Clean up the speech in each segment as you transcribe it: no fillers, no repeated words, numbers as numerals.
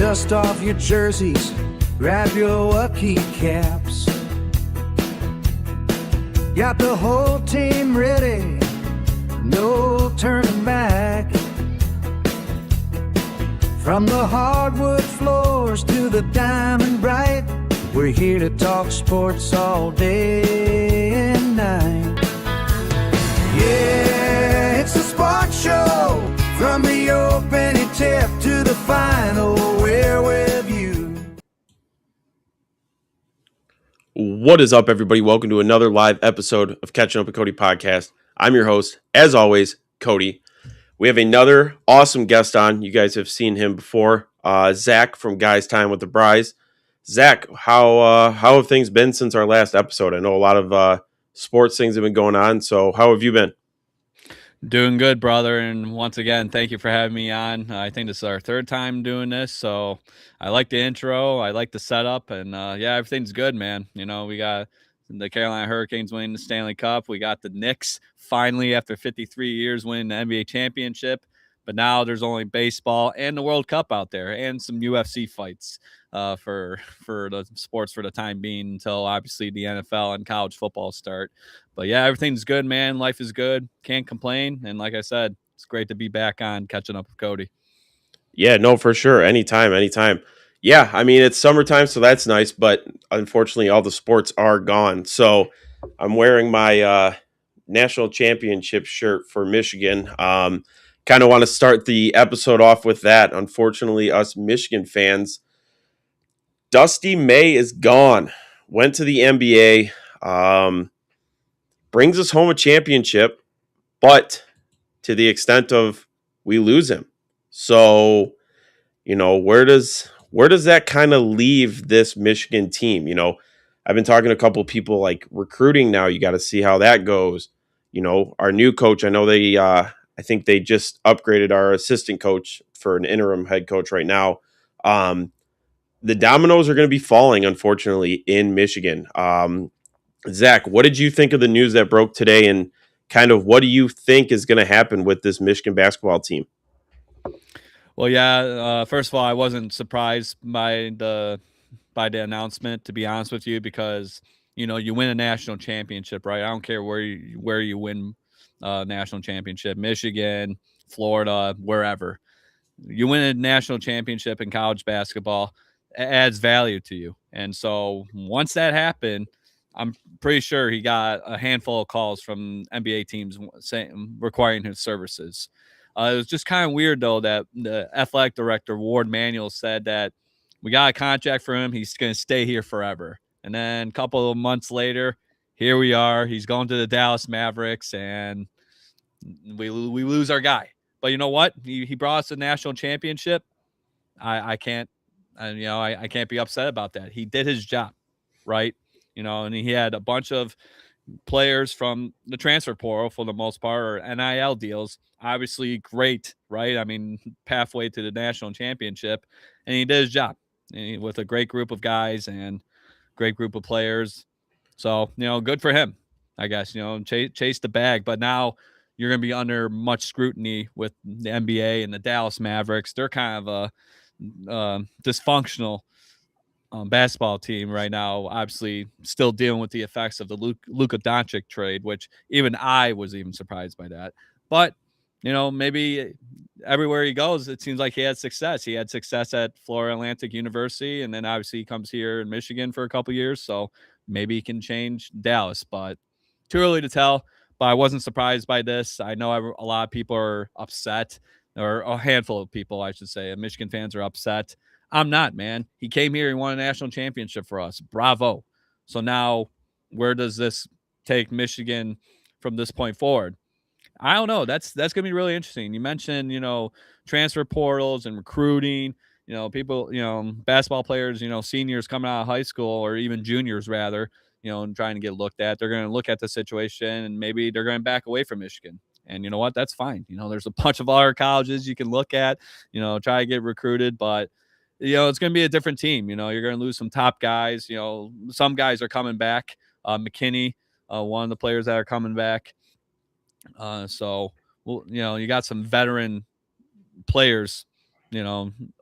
Dust off your jerseys, grab your upkeep caps. Got the whole team ready, no turning back. From the hardwood floors to the diamond bright, we're here to talk sports all day and night. Yeah, it's a sports show, from the opening tip to the final, we're with you. What is up, everybody? Welcome to another live episode of Catching Up with Cody podcast. I'm your host, as always, Cody. We have another awesome guest on. You guys have seen him before. Zach from Guys Time with the Brys. Zach, how have things been since our last episode? I know a lot of sports things have been going on. So how have you been? Doing good, brother. And once again, thank you for having me on. I think this is our third time doing this. So I like the intro. I like the setup. And yeah, everything's good, man. You know, we got the Carolina Hurricanes winning the Stanley Cup. We got the Knicks finally, after 53 years, winning the NBA championship. But now there's only baseball and the World Cup out there and some UFC fights for the sports for the time being until obviously the NFL and college football start. But yeah, everything's good, man. Life is good. Can't complain. And like I said, it's great to be back on Catching Up with Cody. Yeah, no, for sure. Anytime. Yeah, I mean, it's summertime, so that's nice. But unfortunately, all the sports are gone. So I'm wearing my national championship shirt for Michigan. Kind of want to start the episode off with that. Unfortunately, us Michigan fans, Dusty May is gone. Went to the NBA. Brings us home a championship, but to the extent of we lose him. So, you know, where does that kind of leave this Michigan team? You know, I've been talking to a couple of people like recruiting now. You got to see how that goes. You know, our new coach, I know I think they just upgraded our assistant coach for an interim head coach right now. The dominoes are going to be falling, unfortunately, in Michigan. Zach, what did you think of the news that broke today, and kind of what do you think is going to happen with this Michigan basketball team? Well, yeah, first of all, I wasn't surprised by the announcement, to be honest with you, because, you know, you win a national championship, right? I don't care where you win national championship, Michigan, Florida, wherever. You win a national championship in college basketball, adds value to you. And so once that happened, I'm pretty sure he got a handful of calls from NBA teams requiring his services. It was just kind of weird, though, that the athletic director, Ward Manuel, said that we got a contract for him. He's going to stay here forever. And then a couple of months later, here we are. He's going to the Dallas Mavericks, and we lose our guy. But you know what? He brought us a national championship. I can't be upset about that. He did his job, right? You know, and he had a bunch of players from the transfer portal for the most part, or NIL deals. Obviously great, right? I mean, pathway to the national championship, and he did his job with a great group of guys and great group of players. So, you know, good for him, I guess, you know, chase the bag. But now you're going to be under much scrutiny with the NBA and the Dallas Mavericks. They're kind of a dysfunctional basketball team right now, obviously still dealing with the effects of the Luka Doncic trade, which even I was even surprised by that. But, you know, maybe everywhere he goes, it seems like he had success. He had success at Florida Atlantic University, and then obviously he comes here in Michigan for a couple years, so maybe he can change Dallas, but too early to tell. But I wasn't surprised by this. I know a lot of people are upset, or a handful of people, I should say. Michigan fans are upset. I'm not, man. He came here. He won a national championship for us. Bravo. So now where does this take Michigan from this point forward? I don't know. That's going to be really interesting. You mentioned, you know, transfer portals and recruiting, you know, people, you know, basketball players, you know, seniors coming out of high school, or even juniors rather, you know, and trying to get looked at. They're going to look at the situation, and maybe they're going to back away from Michigan. And you know what? That's fine. You know, there's a bunch of other colleges you can look at, you know, try to get recruited, but you know, it's going to be a different team. You know, you're going to lose some top guys. You know, some guys are coming back. McKinney, one of the players that are coming back. So, well, you know, you got some veteran players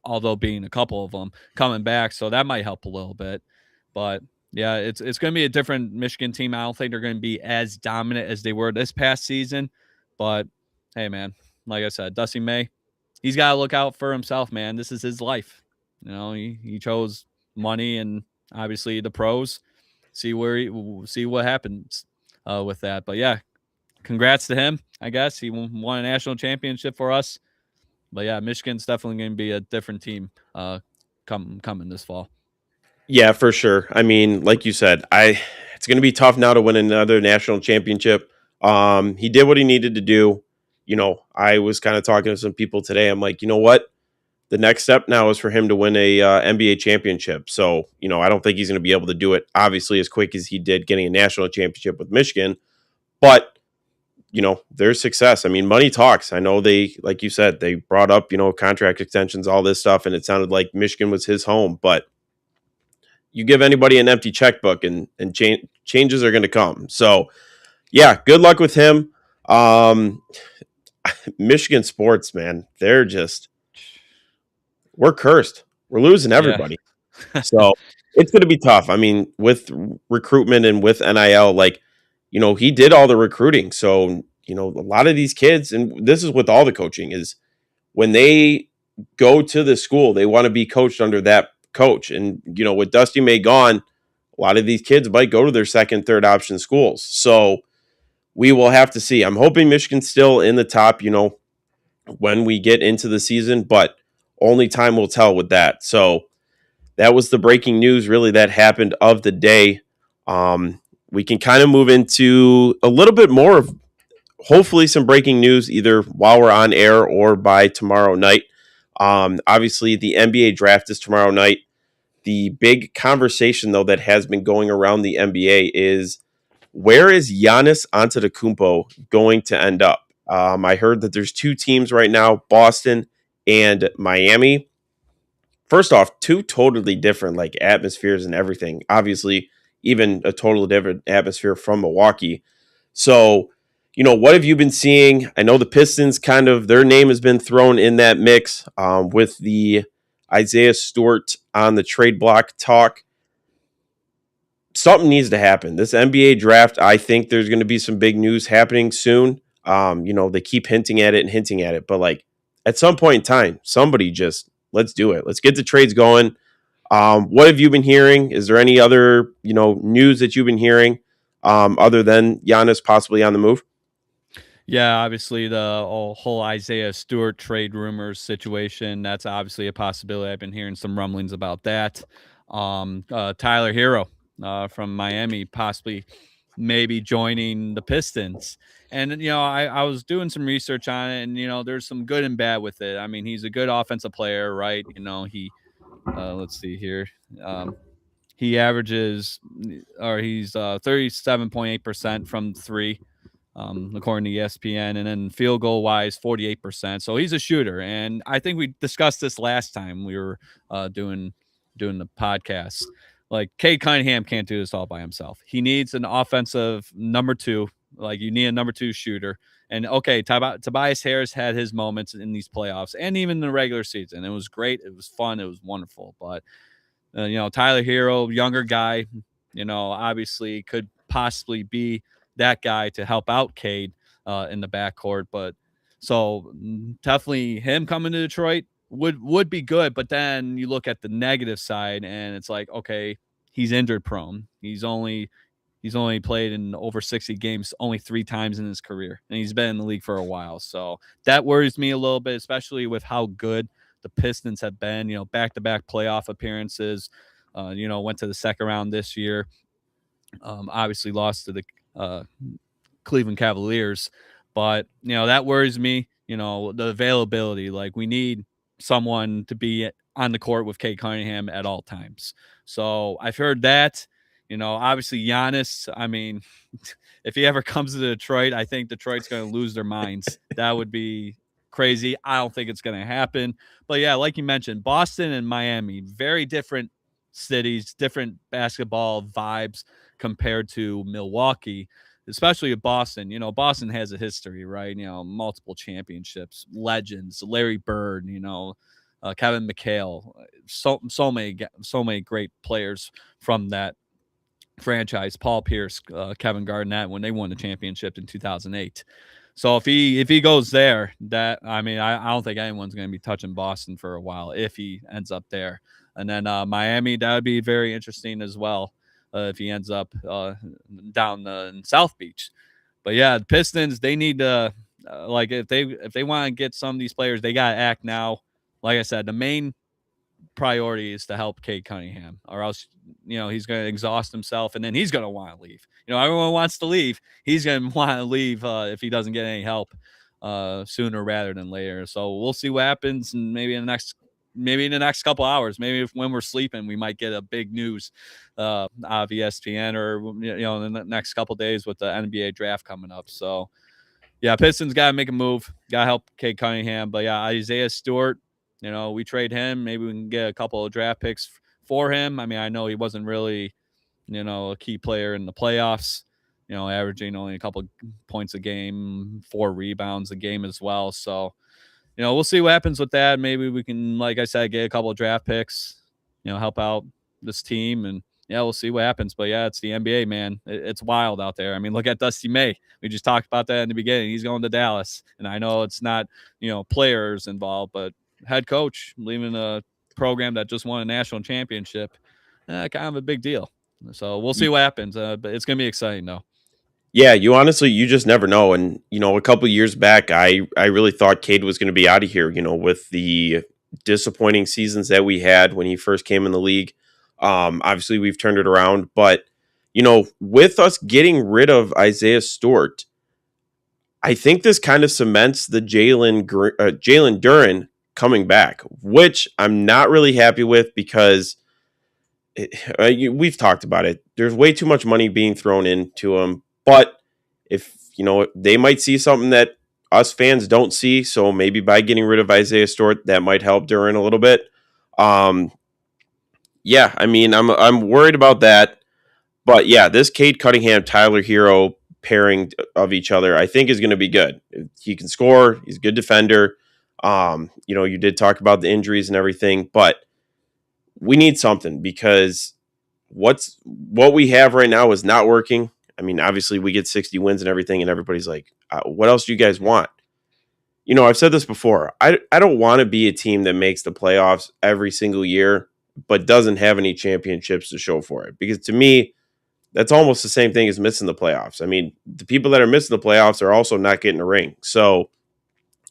although being a couple of them coming back, so that might help a little bit. But yeah, it's going to be a different Michigan team. I don't think they're going to be as dominant as they were this past season. But hey, man, like I said, Dusty May, he's got to look out for himself, man. This is his life. He chose money and obviously the pros. See what happens with that. But yeah, congrats to him. I guess he won a national championship for us. But yeah, Michigan's definitely going to be a different team coming this fall. Yeah, for sure. I mean, like you said, it's going to be tough now to win another national championship. He did what he needed to do. I was kind of talking to some people today. I'm like, you know what? The next step now is for him to win a NBA championship. So, I don't think he's going to be able to do it, obviously, as quick as he did getting a national championship with Michigan. But, there's success. I mean, money talks. I know they, like you said, they brought up, contract extensions, all this stuff, and it sounded like Michigan was his home. But you give anybody an empty checkbook and changes are going to come. So, yeah, good luck with him. Michigan sports, man, we're cursed. We're losing everybody. Yeah. So it's going to be tough. I mean, with recruitment and with NIL, he did all the recruiting. So, a lot of these kids, and this is with all the coaching, is when they go to the school, they want to be coached under that coach. And, with Dusty May gone, a lot of these kids might go to their second, third option schools. So we will have to see. I'm hoping Michigan's still in the top, when we get into the season, but only time will tell with that. So that was the breaking news, really, that happened of the day. We can kind of move into a little bit more of hopefully some breaking news either while we're on air or by tomorrow night. Obviously, the NBA draft is tomorrow night. The big conversation, though, that has been going around the NBA is where is Giannis Antetokounmpo going to end up? I heard that there's two teams right now, Boston and Miami. First off, two totally different atmospheres and everything. Obviously, even a totally different atmosphere from Milwaukee. So, what have you been seeing? I know the Pistons their name has been thrown in that mix with the Isaiah Stewart on the trade block talk. Something needs to happen. This NBA draft, I think there's going to be some big news happening soon. They keep hinting at it, but at some point in time, somebody just let's do it. Let's get the trades going. What have you been hearing? Is there any other, news that you've been hearing other than Giannis possibly on the move? Yeah, obviously the whole Isaiah Stewart trade rumors situation, that's obviously a possibility. I've been hearing some rumblings about that. Tyler Hero from Miami possibly maybe joining the Pistons. And, I was doing some research on it and, there's some good and bad with it. I mean, he's a good offensive player, right? Let's see here. He averages, or he's 37.8% from three, according to ESPN, and then field goal wise, 48%. So he's a shooter, and I think we discussed this last time we were doing the podcast. Like Cade Cunningham can't do this all by himself. He needs an offensive number two. Like you need a number two shooter. And okay, Tobias Harris had his moments in these playoffs and even in the regular season. It was great. It was fun. It was wonderful. But Tyler Hero, younger guy, obviously could possibly be that guy to help out Cade in the backcourt. But so definitely him coming to Detroit would be good. But then you look at the negative side and it's like, okay, he's injured prone. He's only played in over 60 games only 3 times in his career, and he's been in the league for a while. So that worries me a little bit, especially with how good the Pistons have been, back-to-back playoff appearances, went to the second round this year. Obviously lost to the Cleveland Cavaliers, but that worries me, the availability. Like we need someone to be on the court with Cade Cunningham at all times. So I've heard that. Obviously Giannis, I mean, if he ever comes to Detroit, I think Detroit's going to lose their minds. That would be crazy. I don't think it's going to happen. But yeah, like you mentioned, Boston and Miami, very different cities, different basketball vibes compared to Milwaukee, especially with Boston. Boston has a history, right? Multiple championships, legends, Larry Bird, Kevin McHale, so many great players from that franchise. Paul Pierce, Kevin Garnett when they won the championship in 2008. So if he goes there, that I don't think anyone's going to be touching Boston for a while if he ends up there. And then Miami, that would be very interesting as well if he ends up down in South Beach. But yeah, the Pistons, they need to like if they want to get some of these players, they got to act now. Like I said, the main priority is to help Cade Cunningham, or else he's going to exhaust himself, and then he's going to want to leave. Everyone wants to leave. He's going to want to leave if he doesn't get any help sooner rather than later. So we'll see what happens, and maybe in the next couple hours, maybe when we're sleeping, we might get a big news out of ESPN, or in the next couple days with the NBA draft coming up. So yeah, Pistons got to make a move, got to help Cade Cunningham. But yeah, Isaiah Stewart, we trade him. Maybe we can get a couple of draft picks for him. I mean, I know he wasn't really, a key player in the playoffs, averaging only a couple points a game, 4 rebounds a game as well. So, we'll see what happens with that. Maybe we can, like I said, get a couple of draft picks, help out this team. And yeah, we'll see what happens. But yeah, it's the NBA, man. It's wild out there. I mean, look at Dusty May. We just talked about that in the beginning. He's going to Dallas. And I know it's not, players involved, but head coach leaving a program that just won a national championship, kind of a big deal. So we'll see what happens, but it's going to be exciting, though. Yeah, you just never know. And, a couple of years back, I really thought Cade was going to be out of here, with the disappointing seasons that we had when he first came in the league. Obviously, we've turned it around. But, with us getting rid of Isaiah Stewart, I think this kind of cements the Jalen Duren coming back, which I'm not really happy with because we've talked about it. There's way too much money being thrown into him. But if, they might see something that us fans don't see. So maybe by getting rid of Isaiah Stewart, that might help Duren a little bit. Yeah, I mean, I'm worried about that. But yeah, this Cade Cunningham, Tyler Hero pairing of each other, I think is going to be good. He can score. He's a good defender. You did talk about the injuries and everything, but we need something because what we have right now is not working. I mean, obviously we get 60 wins and everything, and everybody's like, what else do you guys want? I've said this before. I don't want to be a team that makes the playoffs every single year, but doesn't have any championships to show for it. Because to me, that's almost the same thing as missing the playoffs. I mean, the people that are missing the playoffs are also not getting a ring. So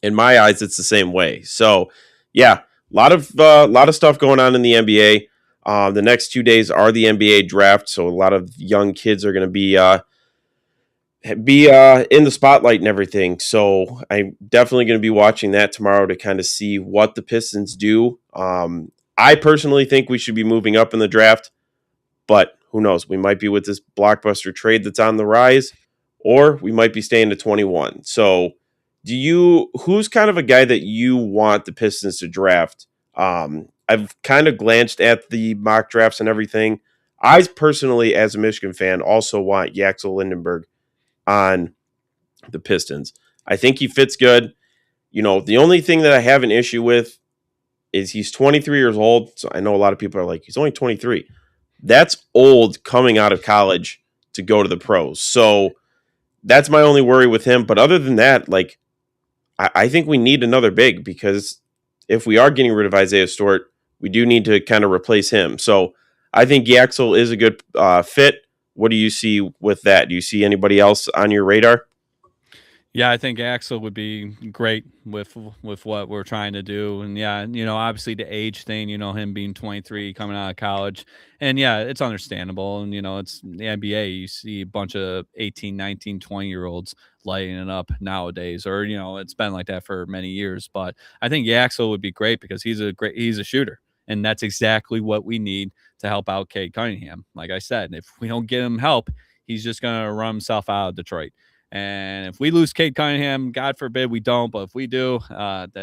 in my eyes, it's the same way. So yeah, a lot of stuff going on in the NBA. The next 2 days are the NBA draft, so a lot of young kids are going to be in the spotlight and everything. So I'm definitely going to be watching that tomorrow to kind of see what the Pistons do. I personally think we should be moving up in the draft, but who knows? We might be with this blockbuster trade that's on the rise, or we might be staying to 21. So who's kind of a guy that you want the Pistons to draft? I've kind of glanced at the mock drafts and everything. I personally, as a Michigan fan, also want Yaxel Lindenberg on the Pistons. I think he fits good. The only thing that I have an issue with is he's 23 years old. So I know a lot of people are like, he's only 23. That's old coming out of college to go to the pros. So that's my only worry with him. But other than that, like, I think we need another big because if we are getting rid of Isaiah Stewart, we do need to kind of replace him. So I think Yaxel is a good fit. What do you see with that? Do you see anybody else on your radar? Yeah, I think Axel would be great with what we're trying to do. And yeah, obviously the age thing, him being 23 coming out of college. And yeah, it's understandable. And it's the NBA, you see a bunch of 18, 19, 20-year-olds lighting it up nowadays, or it's been like that for many years. But I think Axel would be great because he's a shooter. And that's exactly what we need to help out Cade Cunningham. Like I said, if we don't get him help, he's just going to run himself out of Detroit. And if we lose Cade Cunningham, God forbid we don't, but if we do, that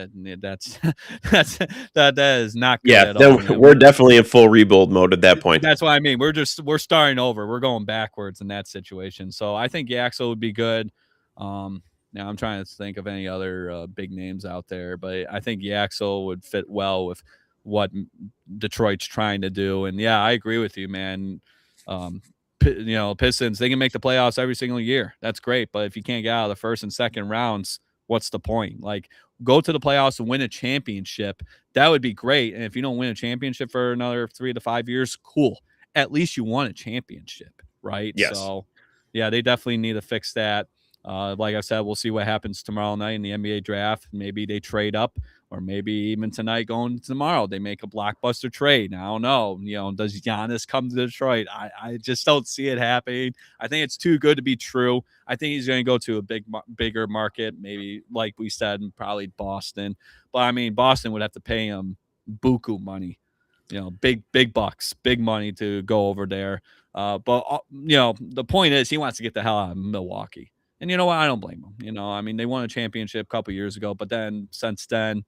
is not good. Yeah, at all. Then we're definitely in full rebuild mode at that point. That's what I mean. We're starting over. We're going backwards in that situation. So I think Yaxel would be good. Now I'm trying to think of any other big names out there, but I think Yaxel would fit well with what Detroit's trying to do. And yeah, I agree with you, man. Um, Pistons, they can make the playoffs every single year. That's great, but if you can't get out of the first and second rounds, what's the point? Like, go to the playoffs and win a championship. That would be great. And if you don't win a championship for another 3 to 5 years, cool. At least you won a championship, right? Yes. So, yeah, they definitely need to fix that. Like I said, we'll see what happens tomorrow night in the NBA draft. Maybe they trade up, or maybe even tonight going tomorrow, they make a blockbuster trade. I don't know. Does Giannis come to Detroit? I just don't see it happening. I think it's too good to be true. I think he's going to go to a bigger market, maybe like we said, probably Boston. But I mean, Boston would have to pay him buku money, big bucks, big money to go over there. But the point is, he wants to get the hell out of Milwaukee. And you know what? I don't blame them. I mean, they won a championship a couple years ago, but then since then,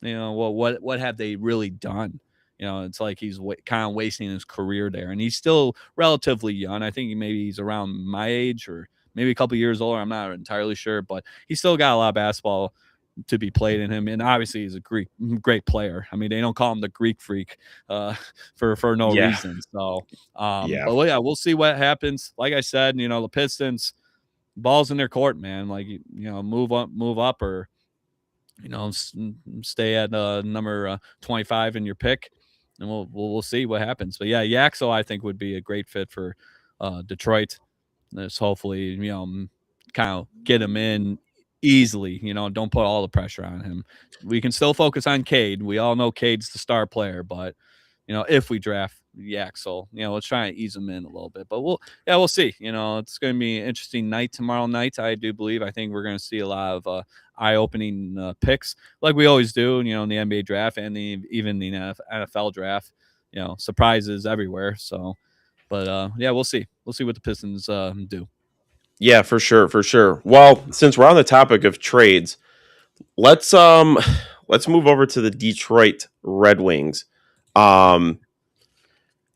well, what have they really done? It's like he's kind of wasting his career there, and he's still relatively young. I think maybe he's around my age or maybe a couple years older. I'm not entirely sure, but he's still got a lot of basketball to be played in him, and obviously he's a great player. I mean, they don't call him the Greek freak for no Yeah. reason. So, Yeah. but yeah, we'll see what happens. Like I said, the Pistons, balls in their court, man. Like, move up, or stay at number 25 in your pick, and we'll see what happens. But yeah, Yaxel I think would be a great fit for Detroit. Let's hopefully kind of get him in easily. Don't put all the pressure on him. We can still focus on Cade. We all know Cade's the star player, but if we draft Yaxel, let's try and ease him in a little bit. But we'll see. It's going to be an interesting night tomorrow night. I do believe. I think we're going to see a lot of eye-opening picks, like we always do. In the NBA draft and even the NFL draft. Surprises everywhere. So, but yeah, we'll see. We'll see what the Pistons do. Yeah, for sure, for sure. Well, since we're on the topic of trades, let's move over to the Detroit Red Wings.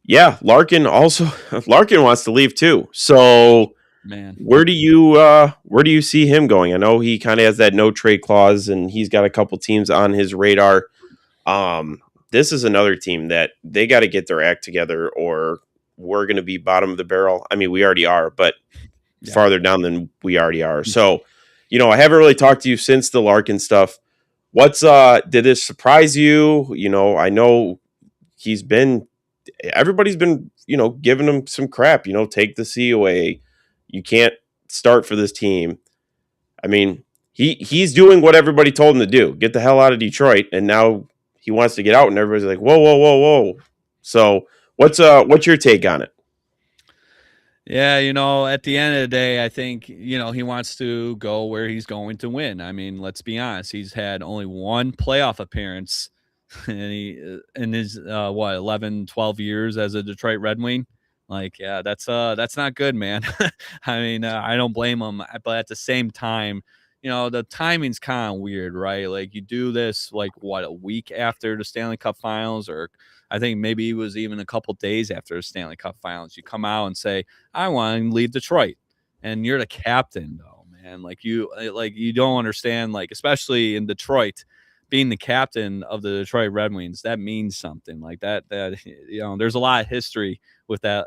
Yeah, Larkin wants to leave too. So, Man, where do you see him going? I know he kind of has that no trade clause, and he's got a couple teams on his radar. This is another team that they got to get their act together, or we're going to be bottom of the barrel. I mean, we already are, but farther down than we already are. So, I haven't really talked to you since the Larkin stuff. Did this surprise you? I know everybody's been, giving him some crap, take the C away. You can't start for this team. I mean, he's doing what everybody told him to do. Get the hell out of Detroit. And now he wants to get out, and everybody's like, whoa, whoa, whoa, whoa. So what's your take on it? Yeah, at the end of the day, I think, he wants to go where he's going to win. I mean, let's be honest. He's had only one playoff appearance in his 11, 12 years as a Detroit Red Wing. Like, yeah, that's not good, man. I mean, I don't blame him, but at the same time, the timing's kind of weird, right? Like, you do this like a week after the Stanley Cup Finals, or I think maybe it was even a couple days after the Stanley Cup Finals. You come out and say, I want to leave Detroit, and you're the captain, though, man. Like, you don't understand, like, especially in Detroit, being the captain of the Detroit Red Wings, that means something. Like that there's a lot of history with that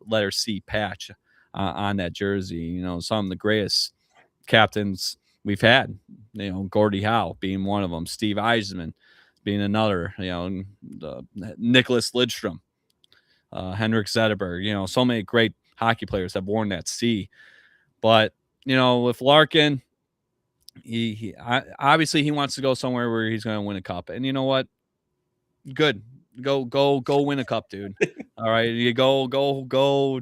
letter C patch on that jersey. Some of the greatest captains we've had. Gordie Howe being one of them, Steve Eisman being another. Nicholas Lidstrom, Henrik Zetterberg. So many great hockey players have worn that C. But with Larkin, he obviously he wants to go somewhere where he's going to win a cup. And you know what? Good. Go win a cup, dude. All right. You go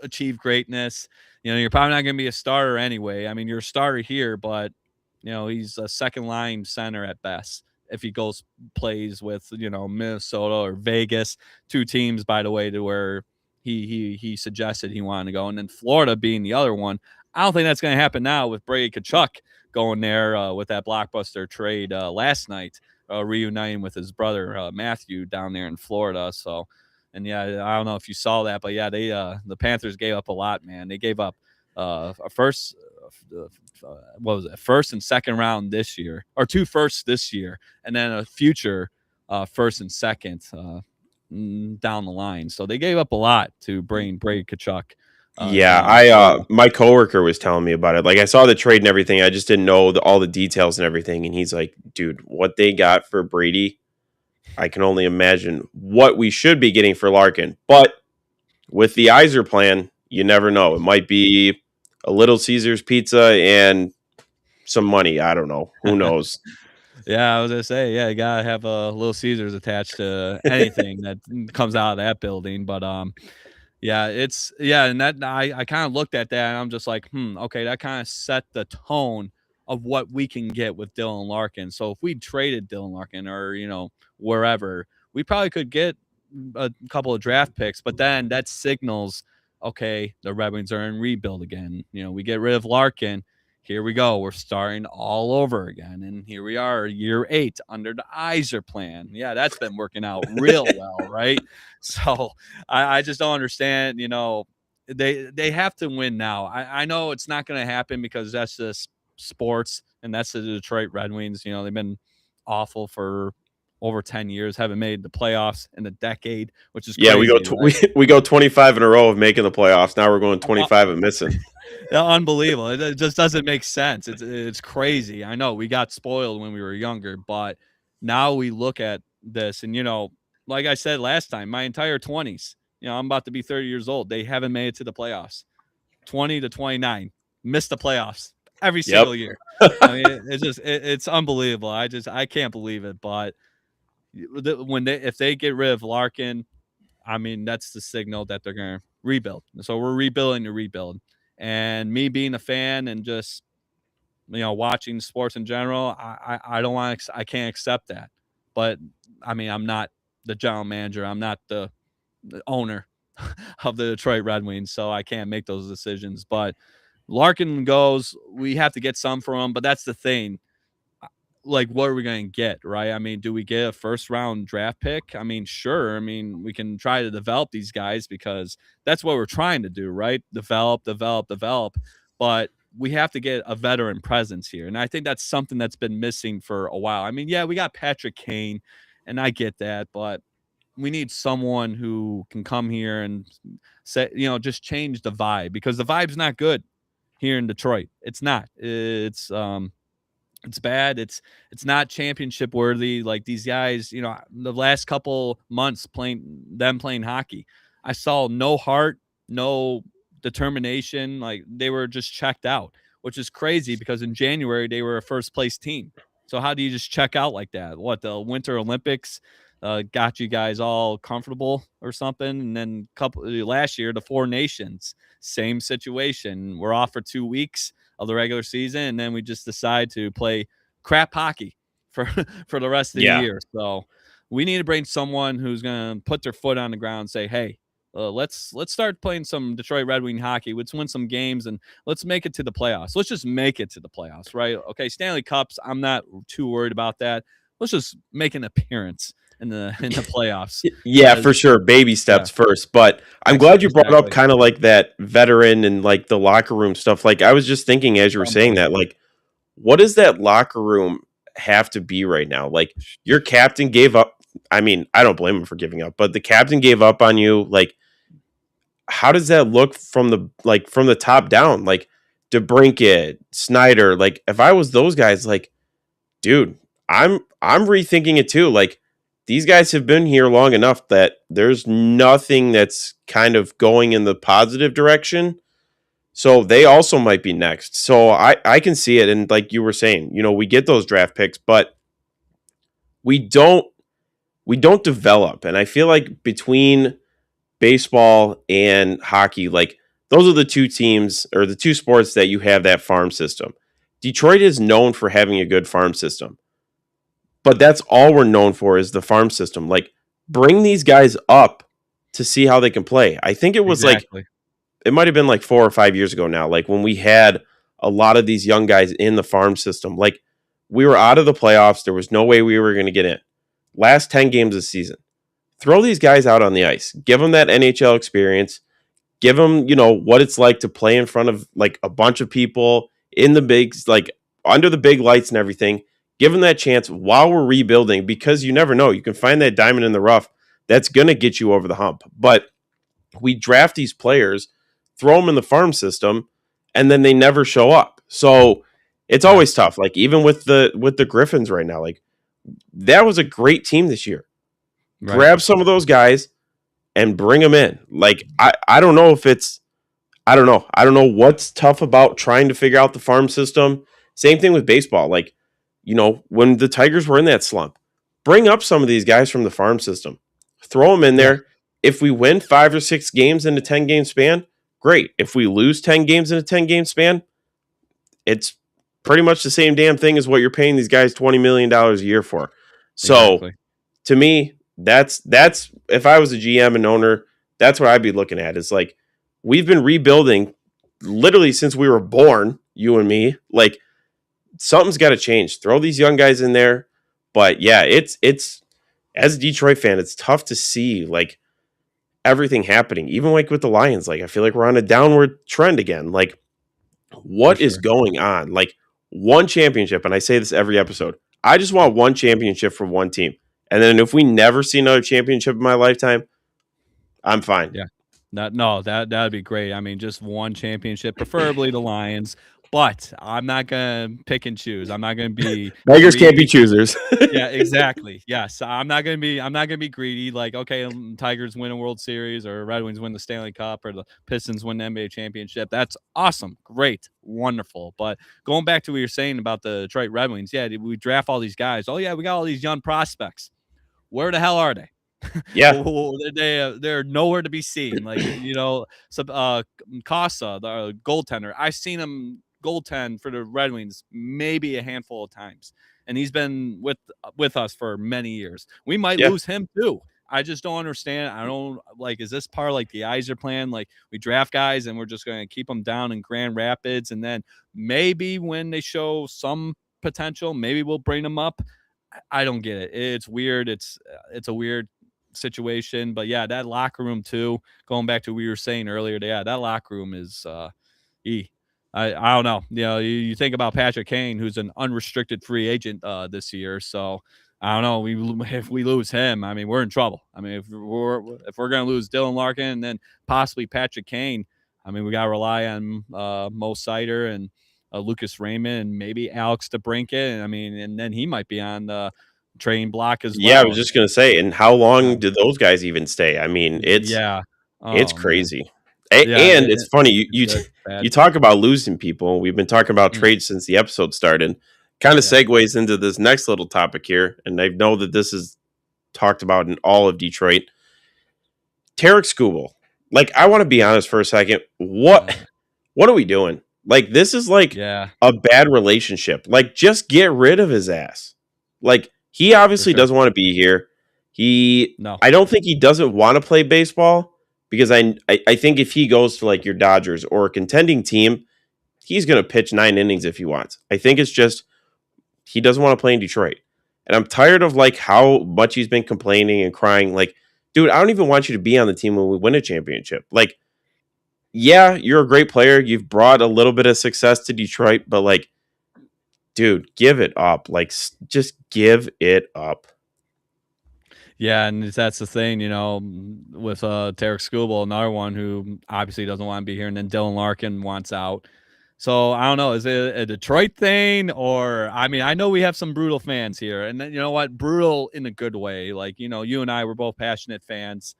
achieve greatness. You're probably not going to be a starter anyway. I mean, you're a starter here, but he's a second line center at best. If he plays with, Minnesota or Vegas, two teams, by the way, to where he suggested he wanted to go. And then Florida being the other one. I don't think that's going to happen now with Brady Tkachuk going there with that blockbuster trade last night, reuniting with his brother Matthew down there in Florida. So, and yeah, I don't know if you saw that, but yeah, the Panthers gave up a lot, man. They gave up a what was it, first and second round this year, or 2 firsts this year, and then a future first and second down the line. So they gave up a lot to bring Brady Kachuk. My coworker was telling me about it. Like, I saw the trade and everything. I just didn't know all the details and everything. And he's like, dude, what they got for Brady, I can only imagine what we should be getting for Larkin. But with the Iser plan, you never know. It might be a Little Caesars pizza and some money. I don't know. Who knows? Yeah, I was gonna say, yeah, you gotta have a Little Caesars attached to anything that comes out of that building. But yeah, and that I kind of looked at that and I'm just like, okay, that kind of set the tone of what we can get with Dylan Larkin. So if we traded Dylan Larkin or wherever, we probably could get a couple of draft picks, but then that signals, okay, the Red Wings are in rebuild again. We get rid of Larkin. Here we go. We're starting all over again. And here we are, year 8 under the Iser plan. Yeah, that's been working out real well, right? So I just don't understand, they have to win now. I know it's not going to happen because that's just sports and that's the Detroit Red Wings. They've been awful for over 10 years, haven't made the playoffs in a decade, which is crazy. We go 25 in a row of making the playoffs. Now we're going 25 and missing. Unbelievable. It just doesn't make sense. It's crazy. I know we got spoiled when we were younger, but now we look at this and, like I said last time, my entire 20s, I'm about to be 30 years old. They haven't made it to the playoffs. 20 to 29, missed the playoffs every single year. I mean, it's unbelievable. I can't believe it. But if they get rid of Larkin, I mean, that's the signal that they're going to rebuild. So we're rebuilding to rebuild. And me being a fan and just, watching sports in general, I don't want to, I can't accept that. But I mean, I'm not the general manager. I'm not the owner of the Detroit Red Wings, so I can't make those decisions. But Larkin goes, we have to get some from him, but that's the thing. Like, what are we going to get, right? I mean, do we get a first-round draft pick? I mean, sure. I mean, we can try to develop these guys because that's what we're trying to do, right? Develop. But we have to get a veteran presence here. And I think that's something that's been missing for a while. I mean, yeah, we got Patrick Kane, and I get that, but we need someone who can come here and say, just change the vibe, because the vibe's not good here in Detroit. It's not. It's bad. It's not championship worthy. Like, these guys, the last couple months playing hockey, I saw no heart, no determination. Like, they were just checked out, which is crazy because in January they were a first place team. So how do you just check out like that? What, the Winter Olympics got you guys all comfortable or something? And then last year, the Four Nations, same situation. We're off for 2 weeks of the regular season, and then we just decide to play crap hockey for the rest of the year. So we need to bring someone who's going to put their foot on the ground and say, hey, let's start playing some Detroit Red Wing hockey. Let's win some games and let's make it to the playoffs. Let's just make it to the playoffs, right? Okay, Stanley Cups, I'm not too worried about that. Let's just make an appearance in the playoffs. Yeah, for sure. Baby steps first. But I'm glad you brought up kind of like that veteran and like the locker room stuff. Like, I was just thinking as you were saying that, like, what does that locker room have to be right now? Like, your captain gave up. I mean, I don't blame him for giving up, but the captain gave up on you. Like, how does that look from the top down? Like, DeBrincat, Snyder. Like, if I was those guys, like, dude, I'm rethinking it too. Like, these guys have been here long enough that there's nothing that's kind of going in the positive direction. So they also might be next. So I can see it. And like you were saying, we get those draft picks, but we don't develop. And I feel like between baseball and hockey, like, those are the two teams or the two sports that you have that farm system. Detroit is known for having a good farm system. But that's all we're known for is the farm system. Like, bring these guys up to see how they can play. I think it was it might have been like 4 or 5 years ago now, like when we had a lot of these young guys in the farm system. Like, we were out of the playoffs. There was no way we were going to get in. Last 10 games of the season. Throw these guys out on the ice. Give them that NHL experience. Give them, what it's like to play in front of like a bunch of people in the bigs, like under the big lights and everything. Give them that chance while we're rebuilding, because you never know. You can find that diamond in the rough that's going to get you over the hump. But we draft these players, throw them in the farm system, and then they never show up. So it's Yeah. always tough. Like even with the Griffins right now, like that was a great team this year. Right. Grab some of those guys and bring them in. Like I don't know if it's I don't know. I don't know what's tough about trying to figure out the farm system. Same thing with baseball. Like, when the Tigers were in that slump, bring up some of these guys from the farm system. Throw them in Yeah. there. If we win 5 or 6 games in a 10-game span, great. If we lose 10 games in a 10-game span, it's pretty much the same damn thing as what you're paying these guys $20 million a year for. So Exactly. to me, that's if I was a GM and owner, that's what I'd be looking at. Is like, we've been rebuilding literally since we were born, you and me. Like, something's got to change. Throw these young guys in there. But yeah, it's as a Detroit fan, it's tough to see like everything happening. Even like with the Lions, like I feel like we're on a downward trend again. Like, what is sure. going on? Like, one championship, and I say this every episode. I just want one championship for one team. And then if we never see another championship in my lifetime, I'm fine. Yeah. That'd be great. I mean, just one championship, preferably the Lions. But I'm not gonna pick and choose. I'm not gonna be Beggars can't be greedy. choosers. Yeah, exactly. Yes, I'm not gonna be greedy. Like, okay, Tigers win a World Series, or Red Wings win the Stanley Cup, or the Pistons win the NBA championship. That's awesome, great, wonderful. But going back to what you're saying about the Detroit Red Wings, yeah, we draft all these guys. Oh yeah, we got all these young prospects. Where the hell are they? Yeah. They're nowhere to be seen. Like, Casa, the goaltender, I've seen him goaltend for the Red Wings maybe a handful of times, and he's been with us for many years. We might Yeah. lose him too. I just don't understand. I don't like. Is this part of like the Iser plan? Like, we draft guys and we're just going to keep them down in Grand Rapids, and then maybe when they show some potential, maybe we'll bring them up. I don't get it. It's weird. It's a weird situation. But yeah, that locker room too. Going back to what we were saying earlier, yeah, that locker room is I don't know. You think about Patrick Kane, who's an unrestricted free agent this year. So I don't know. If we lose him, I mean, we're in trouble. I mean, if we're gonna lose Dylan Larkin and then possibly Patrick Kane, I mean, we gotta rely on Mo Sider and Lucas Raymond and maybe Alex DeBrincat. And I mean, and then he might be on the train block as Yeah, I well. was just gonna say, and how Uh, long did those guys even stay? I mean, yeah. it's Oh man. crazy. Yeah. And it's funny, you It's good. you Bad. talk about losing people. We've been talking about Mm, trades since the episode started. Kind of yeah. segues into this next little topic here, and I know that this is talked about in all of Detroit. Tarek Skubal. Like, I want to be honest for a second. Uh, What are we doing? Like, this is like yeah. a bad relationship. Like, just get rid of his ass. Like, he For obviously sure. doesn't want to be here. No. I don't think he doesn't want to play baseball, because I think if he goes to like your Dodgers or a contending team, he's going to pitch 9 innings if he wants. I think it's just he doesn't want to play in Detroit. And I'm tired of like how much he's been complaining and crying. Like, dude, I don't even want you to be on the team when we win a championship. Like, yeah, you're a great player. You've brought a little bit of success to Detroit, but like, dude, give it up. Like, just give it up. Yeah, and that's the thing, with Tarek Skubal, another one who obviously doesn't want to be here, and then Dylan Larkin wants out. So I don't know, is it a Detroit thing, or I mean, I know we have some brutal fans here, and then, you know what, brutal in a good way. Like, you and I were both passionate fans.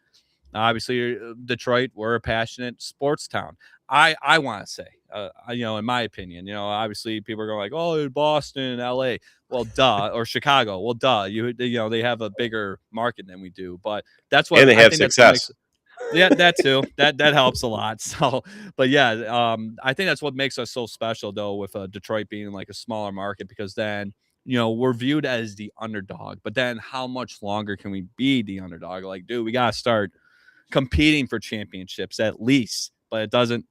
Obviously, Detroit, we're a passionate sports town. I want to say, in my opinion, obviously people are going like, oh, Boston, L.A. Well, duh, or Chicago. Well, duh. They have a bigger market than we do, but that's what And they I have think. That's what makes. success. Yeah, that too. That helps a lot. So, but yeah, I think that's what makes us so special, though, with Detroit being like a smaller market, because then we're viewed as the underdog. But then, how much longer can we be the underdog? Like, dude, we gotta start competing for championships at least. But it doesn't,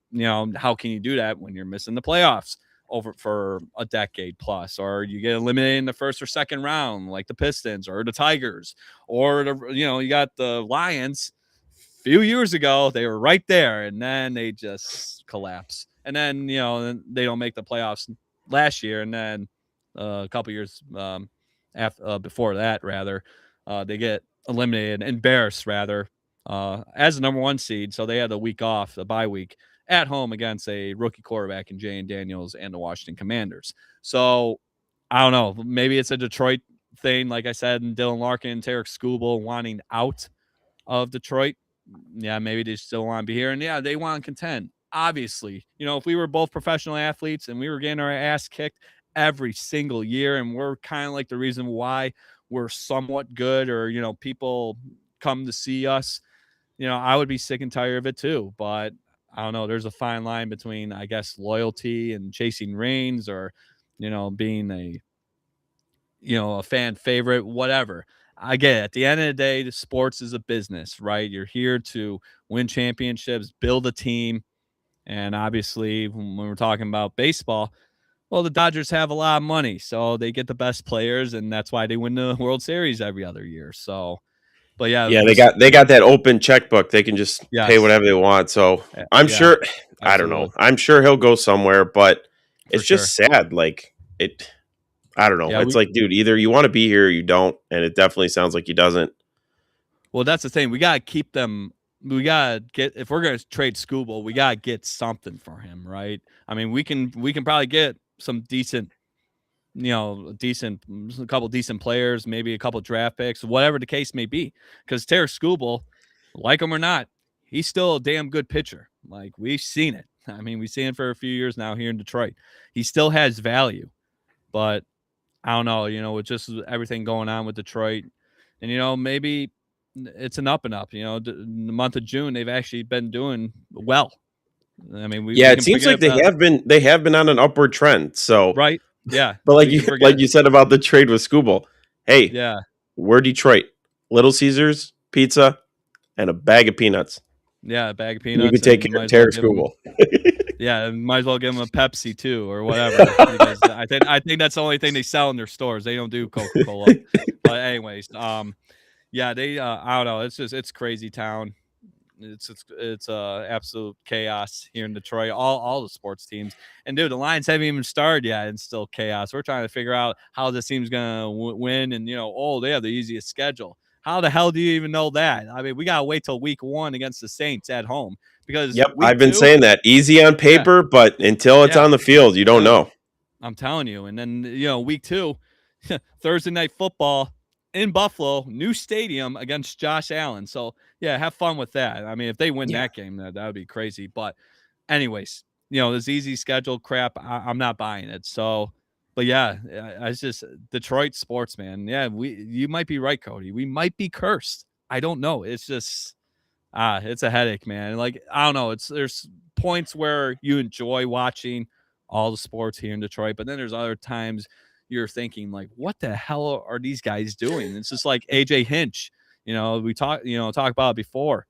how can you do that when you're missing the playoffs over for a decade plus, or you get eliminated in the first or second round, like the Pistons or the Tigers, or you got the Lions. A few years ago, they were right there, and then they just collapse. and then they don't make the playoffs last year, and then a couple years before that, rather, they get eliminated, embarrassed rather, as the number 1 seed. So they had the week off, the bye week, at home against a rookie quarterback in Jane Daniels and the Washington Commanders. So I don't know. Maybe it's a Detroit thing, like I said, and Dylan Larkin, Tarek Skubal wanting out of Detroit. Yeah, maybe they still want to be here, and yeah, they want to contend. Obviously, if we were both professional athletes and we were getting our ass kicked every single year, and we're kind of like the reason why we're somewhat good, or people come to see us, I would be sick and tired of it too. But I don't know. There's a fine line between, I guess, loyalty and chasing rings, or being a fan favorite, whatever. I get it. At the end of the day, the sports is a business, right? You're here to win championships, build a team. And obviously, when we're talking about baseball, well, the Dodgers have a lot of money, so they get the best players, and that's why they win the World Series every other year. So, but yeah, Yeah, they got that open checkbook. They can just pay whatever they want. So I'm sure. I don't know. I'm sure he'll go somewhere, but it's just sad. Like it. I don't know. Yeah, it's like, dude, either you want to be here or you don't, and it definitely sounds like he doesn't. Well, that's the thing. We gotta keep them. We gotta get, if we're gonna trade Skubal, we gotta get something for him, right? I mean, we can probably get some decent, a couple decent players, maybe a couple draft picks, whatever the case may be. Because Tarek Skubal, like him or not, he's still a damn good pitcher. Like, we've seen it. I mean, we've seen it for a few years now here in Detroit. He still has value, but I don't know, with just everything going on with Detroit, and maybe it's an up and up. The month of June, they've actually been doing well. I mean, it seems like they have been on an upward trend. So right, yeah. But like you said about the trade with Skubal, hey, yeah, we're Detroit, Little Caesars pizza and a bag of peanuts. Yeah, a bag of peanuts. You can take care of Tarek Skubal. Yeah, might as well give them a Pepsi too, or whatever. Because I think that's the only thing they sell in their stores. They don't do Coca-Cola. But anyways, yeah, they I don't know. It's crazy town. It's absolute chaos here in Detroit. All the sports teams, and dude, the Lions haven't even started yet, and still chaos. We're trying to figure out how this team's gonna win, and they have the easiest schedule. How the hell do you even know that? I mean, we gotta wait till week 1 against the Saints at home, because I've been saying that, easy on paper, but until it's on the field, you don't know. I'm telling you. And then week 2, Thursday night football in Buffalo, new stadium against Josh Allen. So yeah, have fun with that. I mean, if they win that game, that would be crazy. But anyways, this easy schedule crap, I'm not buying it. So. But yeah, it's just Detroit sports, man. Yeah, you might be right, Cody. We might be cursed. I don't know. It's just it's a headache, man. Like, I don't know. There's points where you enjoy watching all the sports here in Detroit, but then there's other times you're thinking, like, what the hell are these guys doing? It's just like AJ Hinch. We talk about it before,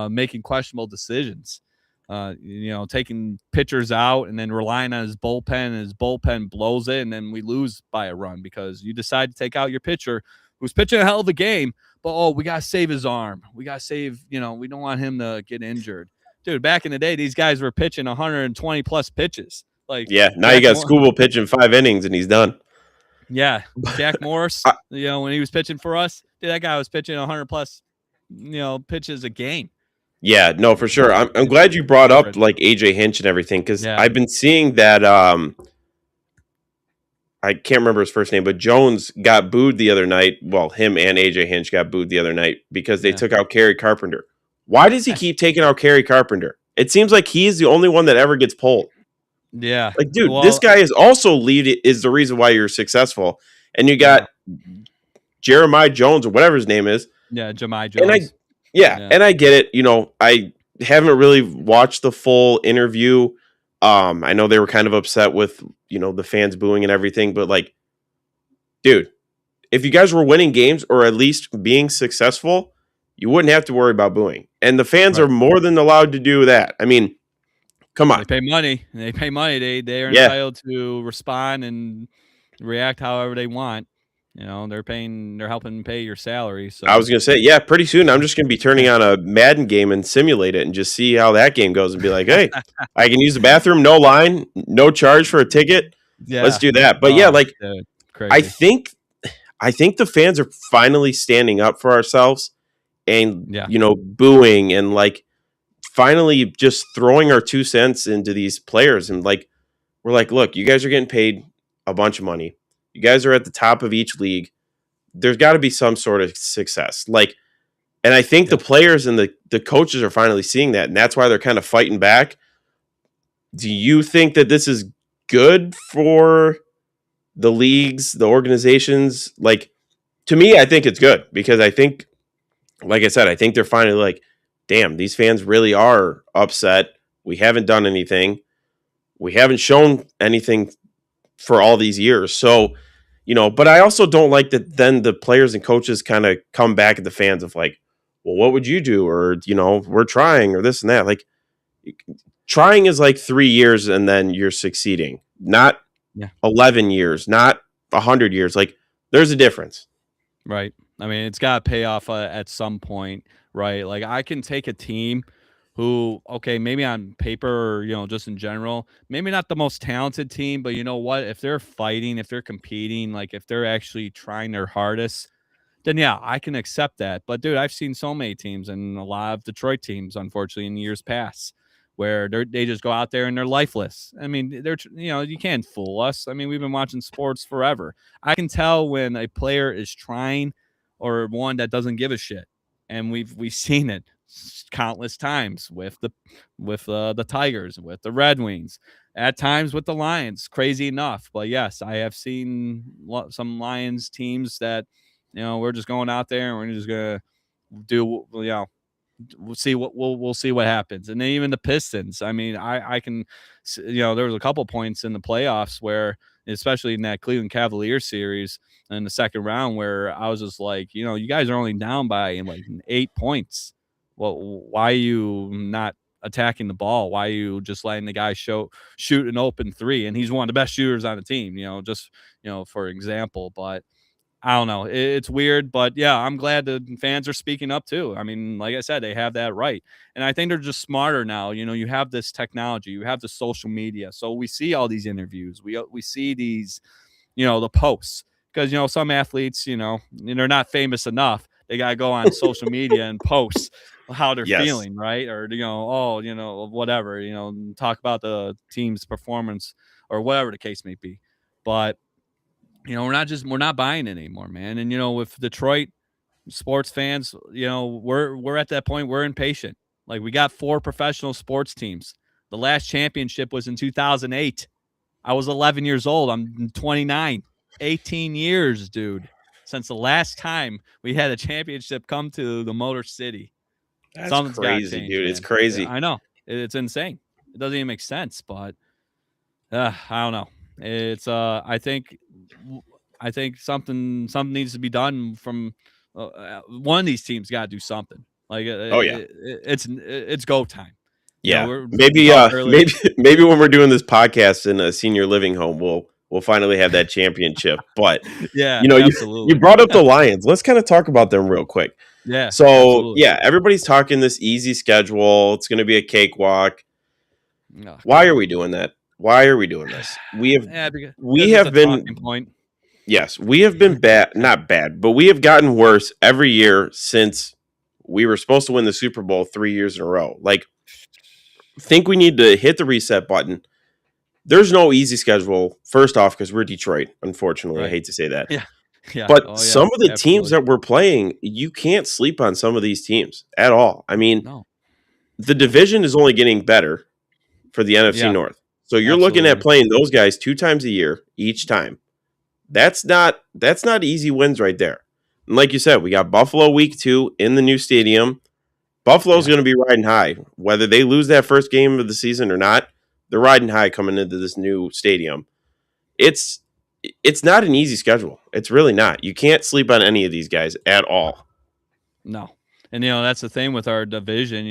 making questionable decisions. Taking pitchers out and then relying on his bullpen, and his bullpen blows it, and then we lose by a run because you decide to take out your pitcher who's pitching a hell of a game, but we got to save his arm. We got to save, we don't want him to get injured. Dude, back in the day, these guys were pitching 120 plus pitches. Like, yeah, now you got Skubal pitching 5 innings and he's done. Yeah, Jack Morris, when he was pitching for us, dude, that guy was pitching 100 plus, pitches a game. Yeah, no, for sure. I'm glad you brought up like AJ Hinch and everything, because I've been seeing that. I can't remember his first name, but Jones got booed the other night. Well, him and AJ Hinch got booed the other night because they took out Kerry Carpenter. Why does he keep taking out Kerry Carpenter? It seems like he's the only one that ever gets pulled. Yeah, like, dude, this guy is also is the reason why you're successful, and you got Jeremiah Jones or whatever his name is. Yeah, Jeremiah Jones. And and I get it. I haven't really watched the full interview. I know they were kind of upset with, the fans booing and everything, but like, dude, if you guys were winning games or at least being successful, you wouldn't have to worry about booing. And the fans are more than allowed to do that. I mean, come on. They pay money. They're entitled to respond and react however they want. They're helping pay your salary. I So was gonna say, yeah, pretty soon I'm just gonna be turning on a Madden game and simulate it and just see how that game goes and be like, hey, I can use the bathroom, no line, no charge for a ticket. Let's yeah. do that. But yeah, Oh, like dude, I crazy. think I think the fans are finally standing up for ourselves and Yeah. booing and like finally just throwing our 2 cents into these players and like we're like, look, you guys are getting paid a bunch of money. You guys are at the top of each league. There's got to be some sort of success. Like, and I think the Yep. players and the coaches are finally seeing that, and that's why they're kind of fighting back. Do you think that this is good for the leagues, the organizations? Like, to me, I think it's good because I think, like I said, I think they're finally like, damn, these fans really are upset. We haven't done anything. We haven't shown anything for all these years. So, but I also don't like that then the players and coaches kind of come back at the fans of like, well, what would you do? Or, we're trying or this and that. Like, trying is like 3 years and then you're succeeding, not Yeah. 11 years, not 100 years. Like, there's a difference. Right. I mean, it's got to pay off at some point, right? Like I can take a team who, okay, maybe on paper or, just in general, maybe not the most talented team, but you know what? If they're fighting, if they're competing, like if they're actually trying their hardest, then yeah, I can accept that. But dude, I've seen so many teams and a lot of Detroit teams, unfortunately, in years past, where they just go out there and they're lifeless. I mean, you can't fool us. I mean, we've been watching sports forever. I can tell when a player is trying or one that doesn't give a shit, and we've seen it countless times with the Tigers, with the Red Wings, at times with the Lions. Crazy enough, but yes, I have seen some Lions teams that we're just going out there and we're just gonna do we'll see we'll see what happens. And then even the Pistons, I mean, I can there was a couple points in the playoffs where, especially in that Cleveland Cavaliers series in the second round, where I was just like, you guys are only down by like 8 points. Well, why are you not attacking the ball? Why are you just letting the guy shoot an open three? And he's one of the best shooters on the team, just for example. But I don't know. It's weird, but yeah, I'm glad the fans are speaking up too. I mean, like I said, they have that right. And I think they're just smarter now. You have this technology, you have the social media. So we see all these interviews. We see these, the posts, because some athletes, they're not famous enough. They got to go on social media and post how they're Yes. feeling, right? Or whatever, talk about the team's performance or whatever the case may be. But we're not buying it anymore, man. And with Detroit sports fans, we're at that point. We're impatient. Like we got 4 professional sports teams. The last championship was in 2008. I was 11 years old. I'm 29. 18 years, dude, since the last time we had a championship come to the Motor City. That's Something's got to crazy, change, dude. It's man. crazy. I know it's insane. It doesn't even make sense, but I don't know. It's I think something needs to be done from one of these teams. Got to do something. Like Oh yeah. it's go time. Yeah. We Maybe talked earlier. maybe when we're doing this podcast in a senior living home, we'll finally have that championship. But Yeah, you absolutely. brought up the Lions. Let's kind of talk about them real quick. Yeah, So absolutely. yeah, everybody's talking this easy schedule. It's gonna be a cakewalk. Oh, Why are God. we doing that? Why are we doing this? Yeah, because We it's a have talking been point. yes, we have been bad, not bad, but we have gotten worse every year since we were supposed to win the Super Bowl 3 years in a row. Like, think we need to hit the reset button. There's no easy schedule. First off, because we're Detroit. Unfortunately, I Right. hate to say that, Yeah. Yeah. but Oh yeah. some of the teams Absolutely. that we're playing, you can't sleep on some of these teams at all. I mean, No. the division is only getting better for the NFC Yeah. North. So you're looking at Absolutely. playing those guys 2 times a year each time. That's not easy wins right there. And like you said, we got Buffalo week 2 in the new stadium. Buffalo's Yeah. going to be riding high. Whether they lose that first game of the season or not, they're riding high coming into this new stadium. It's it's not an easy schedule. It's really not. You can't sleep on any of these guys at all. No. And that's the thing with our division.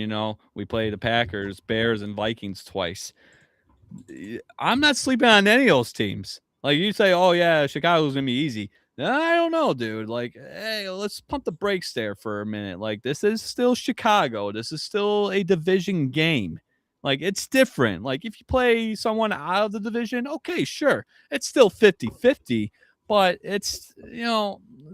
We play the Packers, Bears, and Vikings twice. I'm not sleeping on any of those teams. Like you say, oh yeah, Chicago's gonna be easy. I don't know, dude. Like, hey, let's pump the brakes there for a minute. Like, this is still Chicago. This is still a division game. Like, it's different. Like, if you play someone out of the division, okay, sure. It's still 50-50, but it's,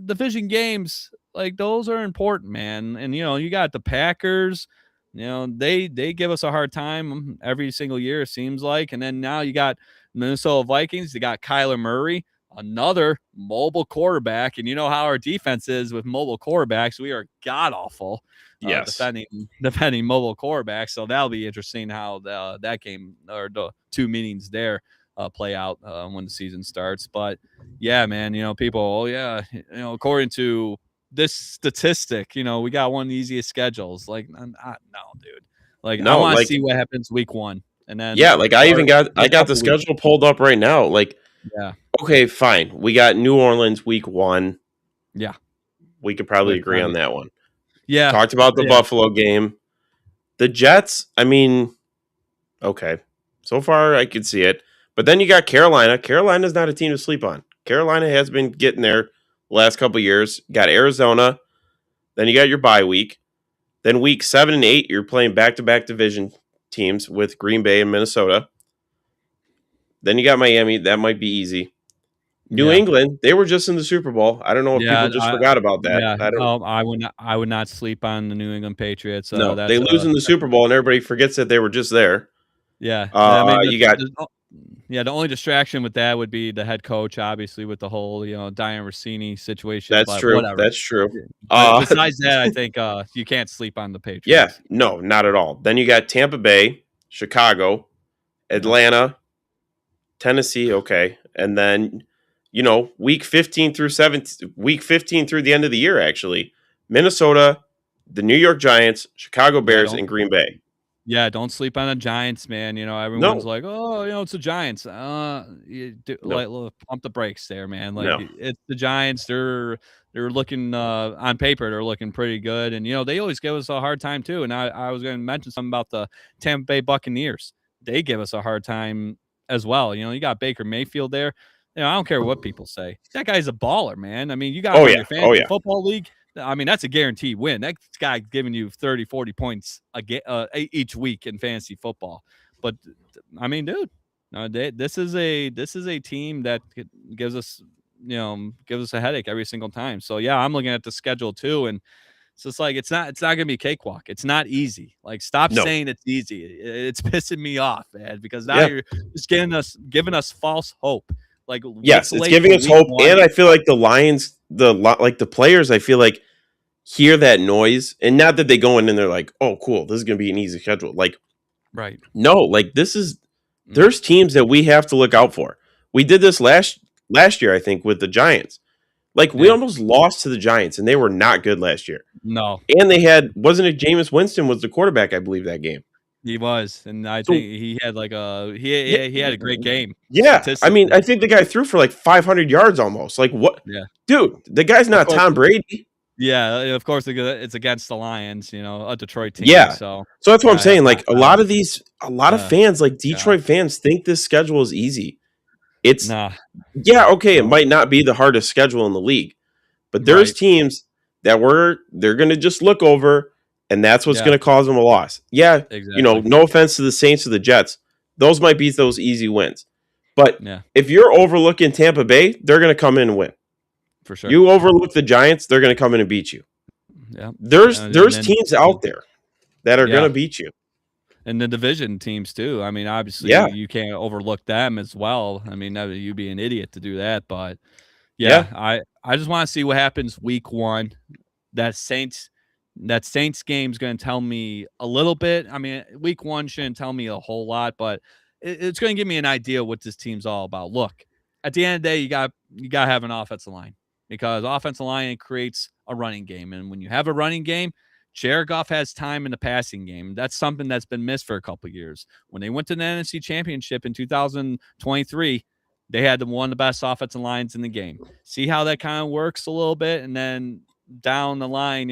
division games, like, those are important, man. And, you got the Packers. They give us a hard time every single year, it seems like. And then now you got Minnesota Vikings. You got Kyler Murray, another mobile quarterback, and you know how our defense is with mobile quarterbacks. We are god awful Yes. defending mobile quarterbacks. So that'll be interesting how that game or the two meetings there play out when the season starts. But yeah, man, people, oh yeah, according to this statistic, we got one of the easiest schedules. Like, no, dude. Like, I No, want to like see what happens week one, and yeah, then like I got the couple weeks. schedule pulled up right now. Like, Yeah, okay, fine. We got New Orleans week 1. yeah. We could probably Like, agree on that one. yeah, Talked about the yeah. Buffalo game. The Jets, I mean, okay. So far I could see it. But then you got Carolina. Carolina's not a team to sleep on. Carolina has been getting there the last couple of years. Got Arizona. Then you got your bye week. Then week 7 and 8, you're playing back-to-back division teams with Green Bay and Minnesota. Then you got Miami. That might be easy. New Yeah. England, they were just in the Super Bowl. I don't know if Yeah, people just forgot about that. yeah. I don't I would not sleep on the New England Patriots. know. They That's lose in the that's Super Bowl and everybody forgets that they were just there. yeah. I mean, You got the only distraction with that would be the head coach, obviously, with the whole Diane Rossini situation. that's But true. whatever. That's true. But besides that, I think you can't sleep on the Yeah, Patriots. no, not at all. Then you got Tampa Bay, Chicago, Atlanta, Tennessee, okay. And then, week 15 through 17, week 15 through the end of the year, actually, Minnesota, the New York Giants, Chicago Yeah, Bears, and Green Bay. Yeah, don't sleep on the Giants, man. Everyone's No, like, "Oh, it's the Giants." no, Pump the brakes there, man. Like, no. it's the Giants. They're looking on paper, they're looking pretty good, and they always give us a hard time too. And I was going to mention something about the Tampa Bay Buccaneers. They give us a hard time as well. You got Baker Mayfield there. I don't care what people say. That guy's a baller, man. I mean, you got him Oh, on yeah. your Oh, fantasy yeah. football league. I mean, that's a guaranteed win. That guy giving you 30, 40 points each week in fantasy football. But I mean, dude, no, this is a team that gives us a headache every single time. So yeah, I'm looking at the schedule too, and it's just like it's not gonna be a cakewalk. It's not easy. Like, stop No. saying it's easy. It's pissing me off, man, because now Yeah. you're just giving us false hope. Like, Yes, let's it's wait giving till us week hope. one. And I feel like the Lions, the players, I feel like hear that noise. And not that they go in and they're like, oh, cool, this is going to be an easy schedule. Like, Right. no, like there's teams that we have to look out for. We did this last year, I think, with the Giants. Like, we Yeah. almost lost to the Giants, and they were not good last year. No, And wasn't it Jameis Winston was the quarterback, I believe, that game. he was, and I So, think he had like he had a great game yeah, I mean, statistically. I think the guy threw for like 500 yards almost. Like, what? Yeah. Dude, the guy's Of not course. Tom Brady. Yeah, of course it's against the Lions, a Detroit team. Yeah. So So that's what I'm I, saying. Like, a I lot don't. of fans, like Detroit fans, think this schedule is easy. It's, Nah. yeah, okay, it No. might not be the hardest schedule in the league, but there's Right. teams that they're going to just look over, and that's what's Yeah. going to cause them a loss. Yeah, Exactly. no offense to the Saints or the Jets. Those might be those easy wins. But Yeah, if you're overlooking Tampa Bay, they're going to come in and win. for sure. You overlook the Giants, they're going to come in and beat you. Yeah. There's And there's then- teams out there that are Yeah. going to beat you. And the division teams too. I mean, obviously, Yeah. you can't overlook them as well. I mean, you'd be an idiot to do that. But yeah, I just want to see what happens week one. That Saints game's going to tell me a little bit. I mean, week one shouldn't tell me a whole lot, but it's going to give me an idea what this team's all about. Look, at the end of the day, you got to have an offensive line, because offensive line creates a running game, and when you have a running game, Jared Goff has time in the passing game. That's something that's been missed for a couple of years. When they went to the NFC Championship in 2023, they had one of the best offensive lines in the game. See how that kind of works a little bit, and then down the line,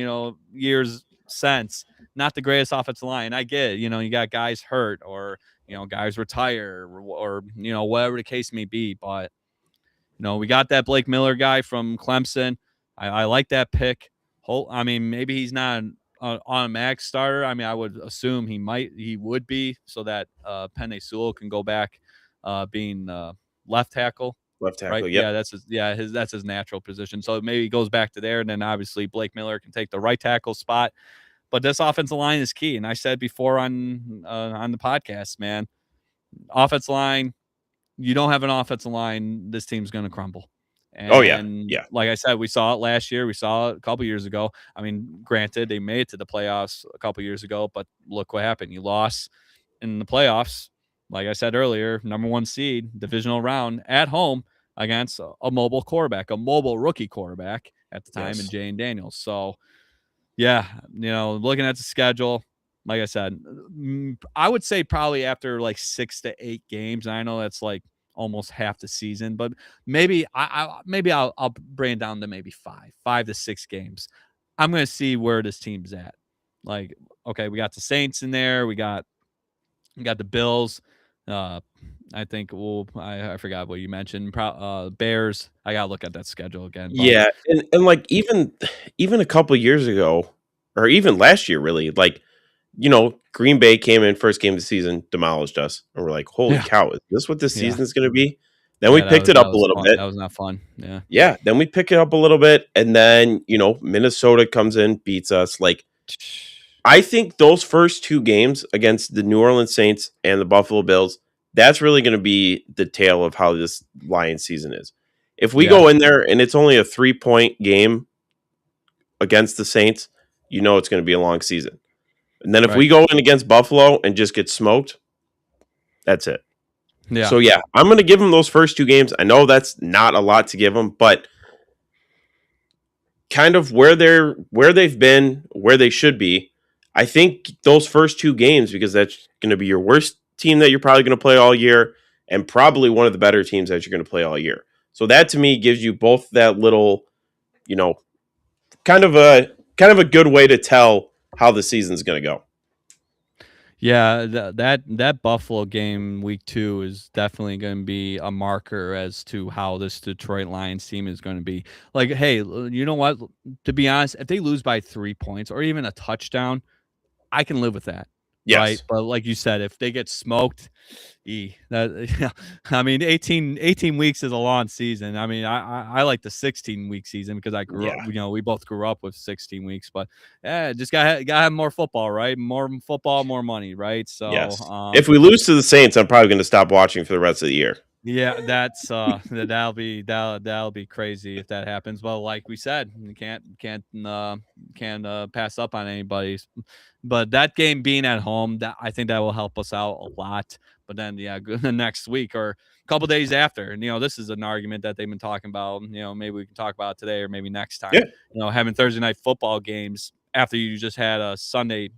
years since, not the greatest offensive line. I get it. You got guys hurt, or guys retire, or whatever the case may be. But We got that Blake Miller guy from Clemson. I like that pick. I mean, maybe he's not an automatic starter. I mean, I would assume he would be, so that Penei Sewell can go back being left tackle. Left tackle. Right? Yep. Yeah, that's his natural position. So maybe he goes back to there, and then obviously Blake Miller can take the right tackle spot. But this offensive line is key, and I said before on the podcast, man, offensive line. You don't have an offensive line, this team's going to crumble. Oh yeah. And Yeah. like I said, we saw it last year. We saw it a couple years ago. I mean, granted, they made it to the playoffs a couple years ago, but look what happened. You lost in the playoffs. Like I said earlier, number 1 seed, divisional round at home against a mobile quarterback, a mobile rookie quarterback at the time, in Jane Daniels. So, yeah, looking at the schedule, like I said, I would say probably after like 6 to 8 games. And I know that's like almost half the season, but maybe I'll bring it down to maybe 5 to 6 games. I'm going to see where this team's at. Like, okay, we got the Saints in there. We got the Bills. I think I forgot what you mentioned. Bears. I gotta look at that schedule again. But Yeah, and like even a couple years ago, or even last year, really, like Green Bay came in first game of the season, demolished us, and we're like, holy cow, is this what this season is going to be? Then we picked it up a little bit. That was not fun. Yeah. Yeah. Then we pick it up a little bit, and then Minnesota comes in, beats us. Like, I think those first 2 games against the New Orleans Saints and the Buffalo Bills, that's really going to be the tale of how this Lions season is. If we go in there and it's only a 3-point game against the Saints, it's going to be a long season. And then if we go in against Buffalo and just get smoked, that's it. Yeah. So, yeah, I'm going to give them those first 2 games. I know that's not a lot to give them, but kind of where they've been, where they should be, I think those first 2 games, because that's going to be your worst team that you're probably going to play all year and probably one of the better teams that you're going to play all year. So that to me gives you both that little, kind of a good way to tell how the season's going to go. Yeah, that Buffalo game week 2 is definitely going to be a marker as to how this Detroit Lions team is going to be. Like, hey, you know what? To be honest, if they lose by 3 points or even a touchdown, I can live with that. Yes. Right? But like you said, if they get smoked, I mean, 18 weeks is a long season. I mean, I like the 16-week season because I grew up, we both grew up with 16 weeks, but just gotta have more football, right? More football, more money, right? So yes. If we lose to the Saints, I'm probably going to stop watching for the rest of the year. Yeah, that's that'll be crazy if that happens. Well, like we said, you can't pass up on anybody. But that game being at home, I think that will help us out a lot. But then, the next week or a couple days after, and this is an argument that they've been talking about. Maybe we can talk about it today or maybe next time. Yeah. Having Thursday night football games after you just had a Sunday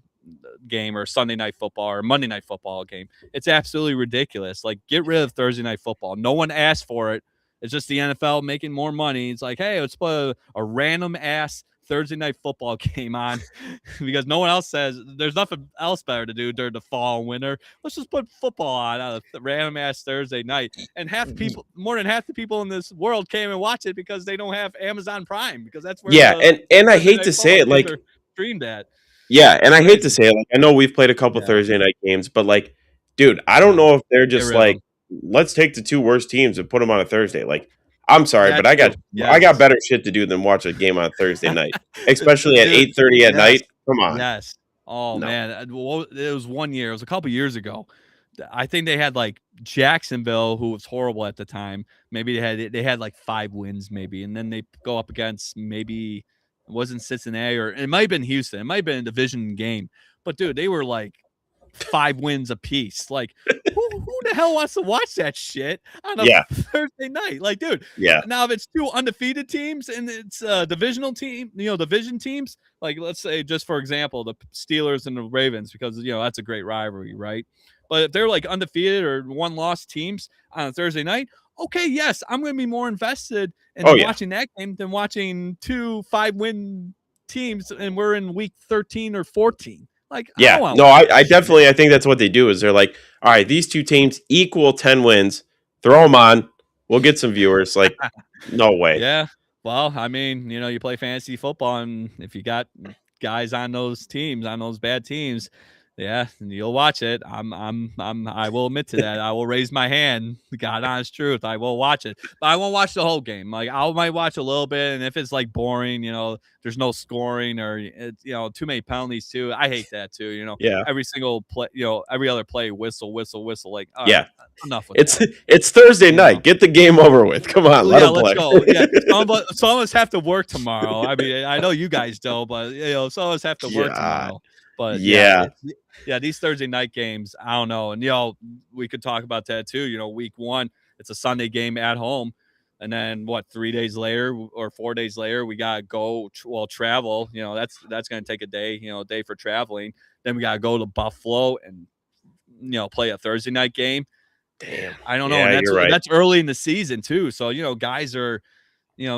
game or Sunday night football or Monday night football game. It's absolutely ridiculous. Like, get rid of Thursday night football. No one asked for it. It's just the NFL making more money. It's like, hey, let's put a random ass Thursday night football game on because no one else says there's nothing else better to do during the fall and winter. Let's just put football on a random ass Thursday night. And more than half the people in this world can't even watch it because they don't have Amazon Prime, because that's where and I hate to say it, like, streamed at. Yeah, and I hate to say it, like, I know we've played a couple Thursday night games, but like, dude, I don't know if they're just like, let's take the 2 worst teams and put them on a Thursday. Like, I'm sorry, but I got better shit to do than watch a game on Thursday night, especially at 8:30 at night. Come on. Yes. Oh, no. Man. It was one year. It was a couple years ago. I think they had like Jacksonville, who was horrible at the time. Maybe they had like 5 wins, maybe, and then they go up against maybe it wasn't Cincinnati, or it might have been Houston. It might have been a division game, but dude, they were like 5 wins apiece. Like, who the hell wants to watch that shit on a Thursday night? Like, dude. Yeah. Now, if it's 2 undefeated teams and it's divisional team, division teams, like let's say just for example, the Steelers and the Ravens, because that's a great rivalry, right? But if they're like undefeated or 1-loss teams on a Thursday night, okay, yes, I'm going to be more invested in watching that game than watching 2 5-win teams, and we're in week 13 or 14. Like, I definitely, I think that's what they do is they're like, all right, these 2 teams equal 10 wins, throw them on, We'll get some viewers. Like, no way. Yeah. Well, I mean, you play fantasy football, and if you got guys on those teams, on those bad teams, yeah, you'll watch it. I will admit to that. I will raise my hand. God honest truth. I will watch it. But I won't watch the whole game. Like, I might watch a little bit, and if it's like boring, there's no scoring, or too many penalties too. I hate that too. Yeah. Every single play, every other play, whistle, whistle, whistle. Like, all Yeah. right, enough with that. It's Thursday night. Get the game over with. Come on, let Yeah, them let's play. go. Yeah, some of us have to work tomorrow. I mean, I know you guys don't, but some of us have to work tomorrow. But Yeah. these Thursday night games, I don't know. And we could talk about that too. Week 1, it's a Sunday game at home, and then 3 days later or 4 days later, we gotta go travel. That's gonna take a day. A day for traveling. Then we gotta go to Buffalo and play a Thursday night game. Damn. I don't know. Yeah, And you're right. that's early in the season too. So, guys are,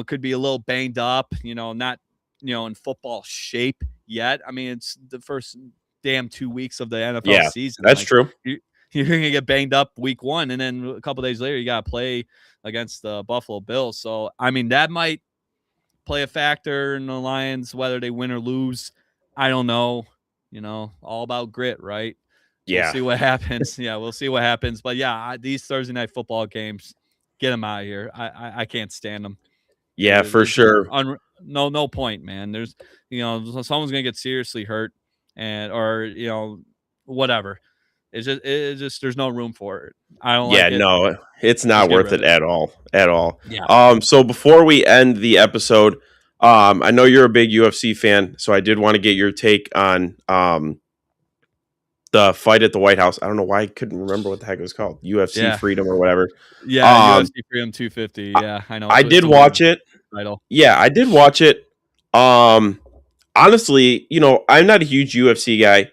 could be a little banged up, not, in football shape yet. I mean, it's the first damn 2 weeks of the NFL season. That's true. You're going to get banged up week 1. And then a couple days later, you got to play against the Buffalo Bills. So, I mean, that might play a factor in the Lions, whether they win or lose. I don't know. All about grit, right? Yeah. We'll see what happens. Yeah, we'll see what happens. But yeah, these Thursday night football games, get them out of here. I can't stand them. Yeah, for sure. No point, man. There's, someone's gonna get seriously hurt, or whatever. It's just there's no room for it. I don't like it. No, it's not worth it at all. Yeah. So before we end the episode, I know you're a big UFC fan, so I did want to get your take on the fight at the White House. I don't know why I couldn't remember what the heck it was called. UFC Freedom or whatever. Yeah, UFC Freedom 250. Yeah, I know. I did watch it. Title. Yeah, I did watch it. Honestly, I'm not a huge UFC guy,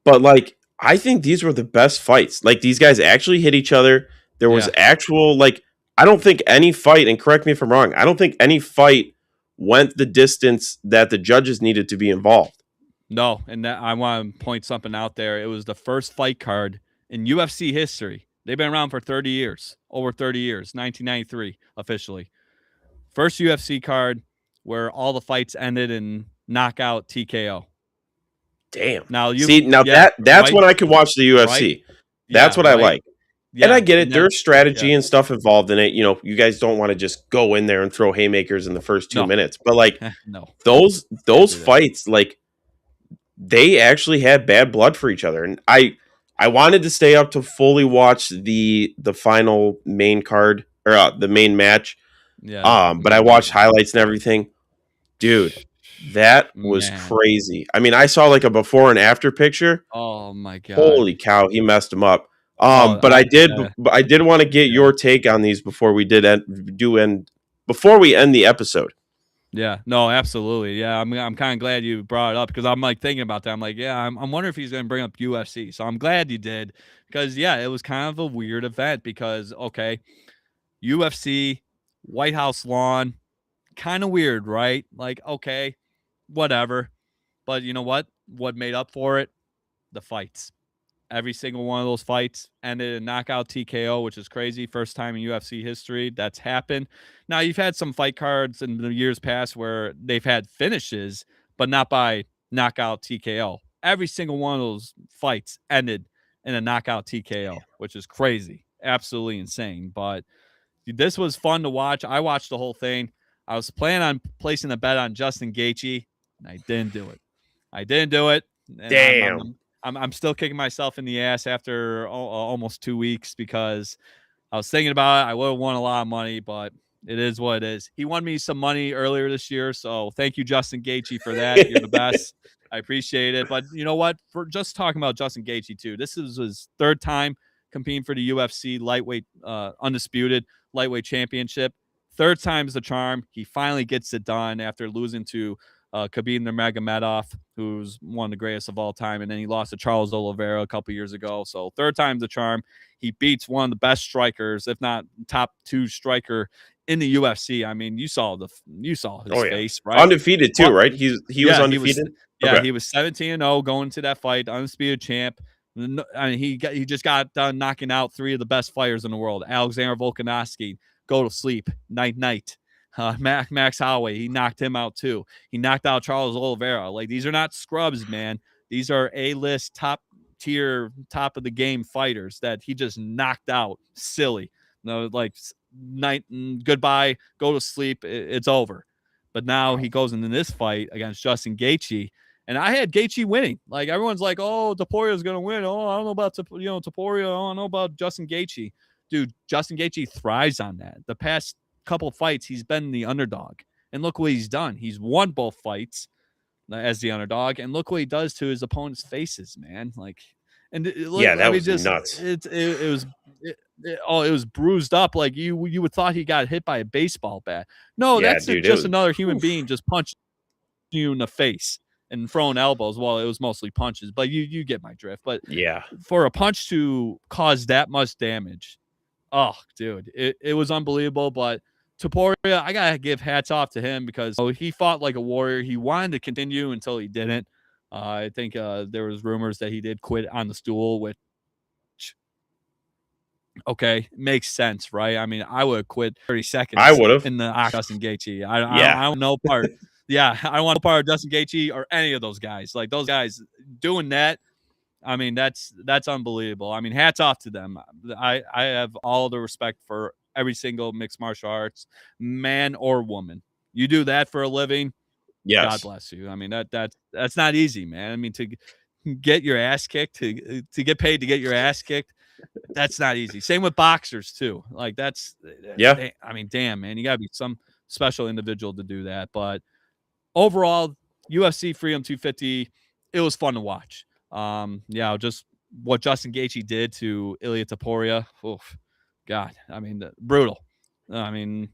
but like I think these were the best fights. Like these guys actually hit each other. There was actual I don't think any fight, and correct me if I'm wrong, I don't think any fight went the distance that the judges needed to be involved. No, and I want to point something out there. It was the first fight card in UFC history. They've been around for 30 years, over 30 years, 1993 officially. First UFC card where all the fights ended in knockout TKO. Damn. Now that's when I could watch the UFC. Right? That's what I like. Yeah, and I get it. There's strategy and stuff involved in it. You guys don't want to just go in there and throw haymakers in the first 2 minutes. But no. Those fights, they actually had bad blood for each other. And I wanted to stay up to fully watch the final main card or the main match. Yeah. But I watched highlights and everything. Dude, that was crazy. I mean, I saw a before and after picture. Oh my God. Holy cow, he messed him up. But I did want to get your take on these before we before we end the episode. Yeah, no, absolutely. Yeah, I'm kind of glad you brought it up because I'm thinking about that. I'm like, yeah, I'm wondering if he's going to bring up UFC. So I'm glad you did because it was kind of a weird event because UFC, White House lawn, kind of weird, right? Okay, whatever. But you know what? What made up for it? The fights. Every single one of those fights ended in knockout TKO, which is crazy. First time in UFC history that's happened. Now, you've had some fight cards in the years past where they've had finishes, but not by knockout TKO. Every single one of those fights ended in a knockout TKO, which is crazy. Absolutely insane. But this was fun to watch. I watched the whole thing. I was planning on placing a bet on Justin Gaethje, and I didn't do it. And damn. I'm still kicking myself in the ass after almost 2 weeks because I was thinking about it. I would have won a lot of money, but it is what it is. He won me some money earlier this year, so thank you, Justin Gaethje, for that. You're the best. I appreciate it. But you know what? For just talking about Justin Gaethje too, this is his third time competing for the UFC lightweight, undisputed lightweight championship. Third time's the charm. He finally gets it done after losing to Khabib Nurmagomedov, who's one of the greatest of all time, and then he lost to Charles Oliveira a couple years ago. So third time's the charm. He beats one of the best strikers, if not top 2 striker in the UFC. I mean, you saw his face, right? Undefeated too, right? He was undefeated. He was 17-0 going to that fight, undisputed champ. I mean, he just got done knocking out 3 of the best fighters in the world: Alexander Volkanovski, go to sleep. Night, night. Max Holloway, he knocked him out too. He knocked out Charles Oliveira. Like, these are not scrubs, man. These are A-list, top tier, top of the game fighters that he just knocked out. Silly. No, like, night, goodbye, go to sleep. It's over. But now he goes into this fight against Justin Gaethje, and I had Gaethje winning. Like, everyone's like, "Oh, Toporia's gonna win." Oh, I don't know about Topuria. I don't know about Justin Gaethje. Dude, Justin Gaethje thrives on that. The past couple of fights, he's been the underdog, and look what he's done. He's won both fights as the underdog, and look what he does to his opponent's faces, man. Like, and that was nuts. It was bruised up. Like, you would thought he got hit by a baseball bat. No, that's just another human being just punched you in the face and throwing elbows. Well, it was mostly punches, but you get my drift. But yeah, for a punch to cause that much damage, oh, dude, it was unbelievable. But Topuria, I gotta give hats off to him because he fought like a warrior. He wanted to continue until he didn't. I think there was rumors that he did quit on the stool, which, okay, makes sense, right? I mean, I would have quit 30 seconds. I would have in the Justin Gaethje. I don't know part. Yeah, I don't want no part of Justin Gaethje or any of those guys. Like, those guys doing that, I mean, that's unbelievable. I mean, hats off to them. I have all the respect for every single mixed martial arts, man or woman. You do that for a living. Yes. God bless you. I mean, that's not easy, man. I mean, to get your ass kicked, to get paid to get your ass kicked, that's not easy. Same with boxers too. Like, yeah. I mean, damn, man, you gotta be some special individual to do that. But overall, UFC Freedom 250, it was fun to watch. Just what Justin Gaethje did to Ilia Topuria. Oof, God, I mean, brutal. I mean,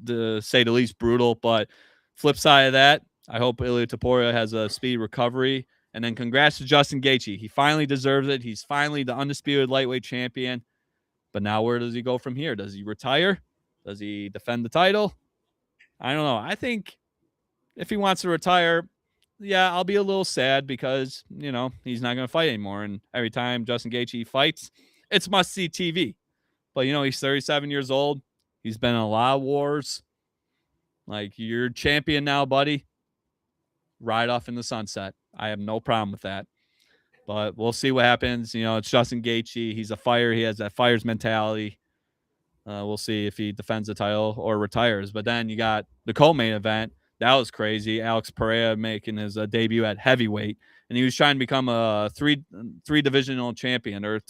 to say the least, brutal. But flip side of that, I hope Ilia Topuria has a speedy recovery. And then congrats to Justin Gaethje. He finally deserves it. He's finally the undisputed lightweight champion. But now where does he go from here? Does he retire? Does he defend the title? I don't know. I think if he wants to retire, yeah, I'll be a little sad because, he's not going to fight anymore. And every time Justin Gaethje fights, it's must-see TV. But, he's 37 years old. He's been in a lot of wars. Like, you're champion now, buddy. Ride off in the sunset. I have no problem with that. But we'll see what happens. It's Justin Gaethje. He's a fighter. He has that fighter's mentality. We'll see if he defends the title or retires. But then you got the co-main event. That was crazy. Alex Pereira making his debut at heavyweight, and he was trying to become a three divisional champion or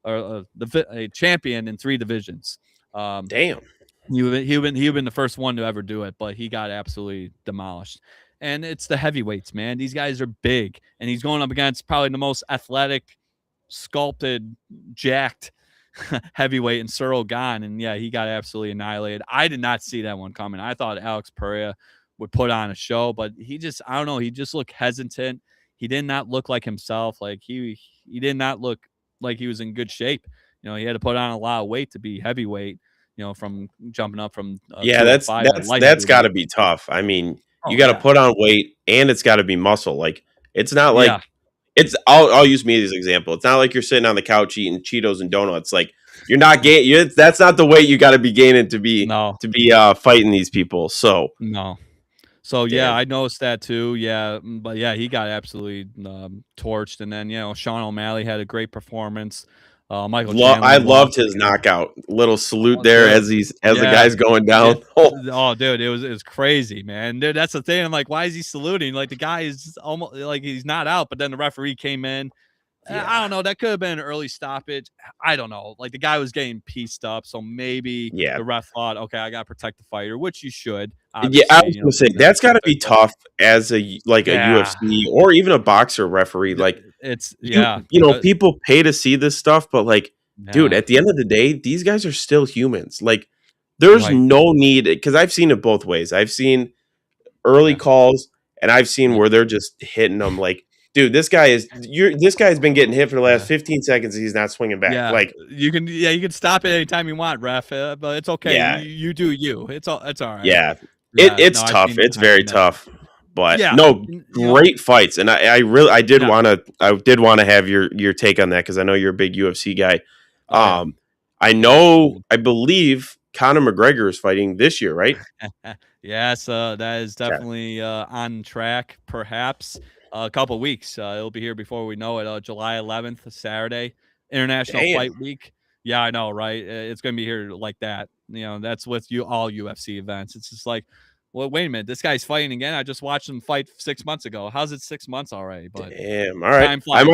a champion in 3 divisions. Damn. He'd been the first one to ever do it, but he got absolutely demolished. And it's the heavyweights, man. These guys are big, and he's going up against probably the most athletic, sculpted, jacked heavyweight in Cyril Gane, and yeah, he got absolutely annihilated. I did not see that one coming. I thought Alex Pereira would put on a show, but I don't know, he just looked hesitant. He did not look like himself. Like, he did not look like he was in good shape. He had to put on a lot of weight to be heavyweight, from jumping up from that's got to be tough. I mean, you got to put on weight, and it's got to be muscle. Like, it's not like I'll use me as an example. It's not like you're sitting on the couch eating Cheetos and donuts. Like, you're not that's not the weight you got to be gaining to be fighting these people. So no. So yeah, I noticed that too. Yeah, but yeah, he got absolutely torched. And then Sean O'Malley had a great performance. I loved his knockout. Little salute there as the guy's going down. Dude, it was crazy, man. Dude, that's the thing. I'm like, why is he saluting? Like, the guy is almost like he's not out, but then the referee came in. Yeah. I don't know. That could have been an early stoppage. I don't know. Like, the guy was getting pieced up, so maybe the ref thought, okay, I gotta protect the fighter, which you should. Yeah, I was gonna say that's got to be tough as a UFC or even a boxer referee. Like, it's people pay to see this stuff, but like, dude, at the end of the day, these guys are still humans. Like, there's no need, because I've seen it both ways. I've seen early calls, and I've seen where they're just hitting them. Like, dude, this guy's been getting hit for the last 15 seconds, and he's not swinging back. Yeah. Like, you can stop it anytime you want, ref. But it's okay. Yeah. You do you. It's all right. Yeah. It's tough. It's very tough. But great fights, and I did want to have your take on that, because I know you're a big UFC guy. I believe Conor McGregor is fighting this year, right? Yes, that is Okay. definitely on track. Perhaps a couple weeks. It'll be here before we know it. July 11th, Saturday, International Damn. Fight Week. Yeah, I know, right? It's gonna be here like that. That's with you all UFC events. It's just like, well, wait a minute, this guy's fighting again. I just watched him fight 6 months ago. How's it 6 months already? But Damn. All right. time flies.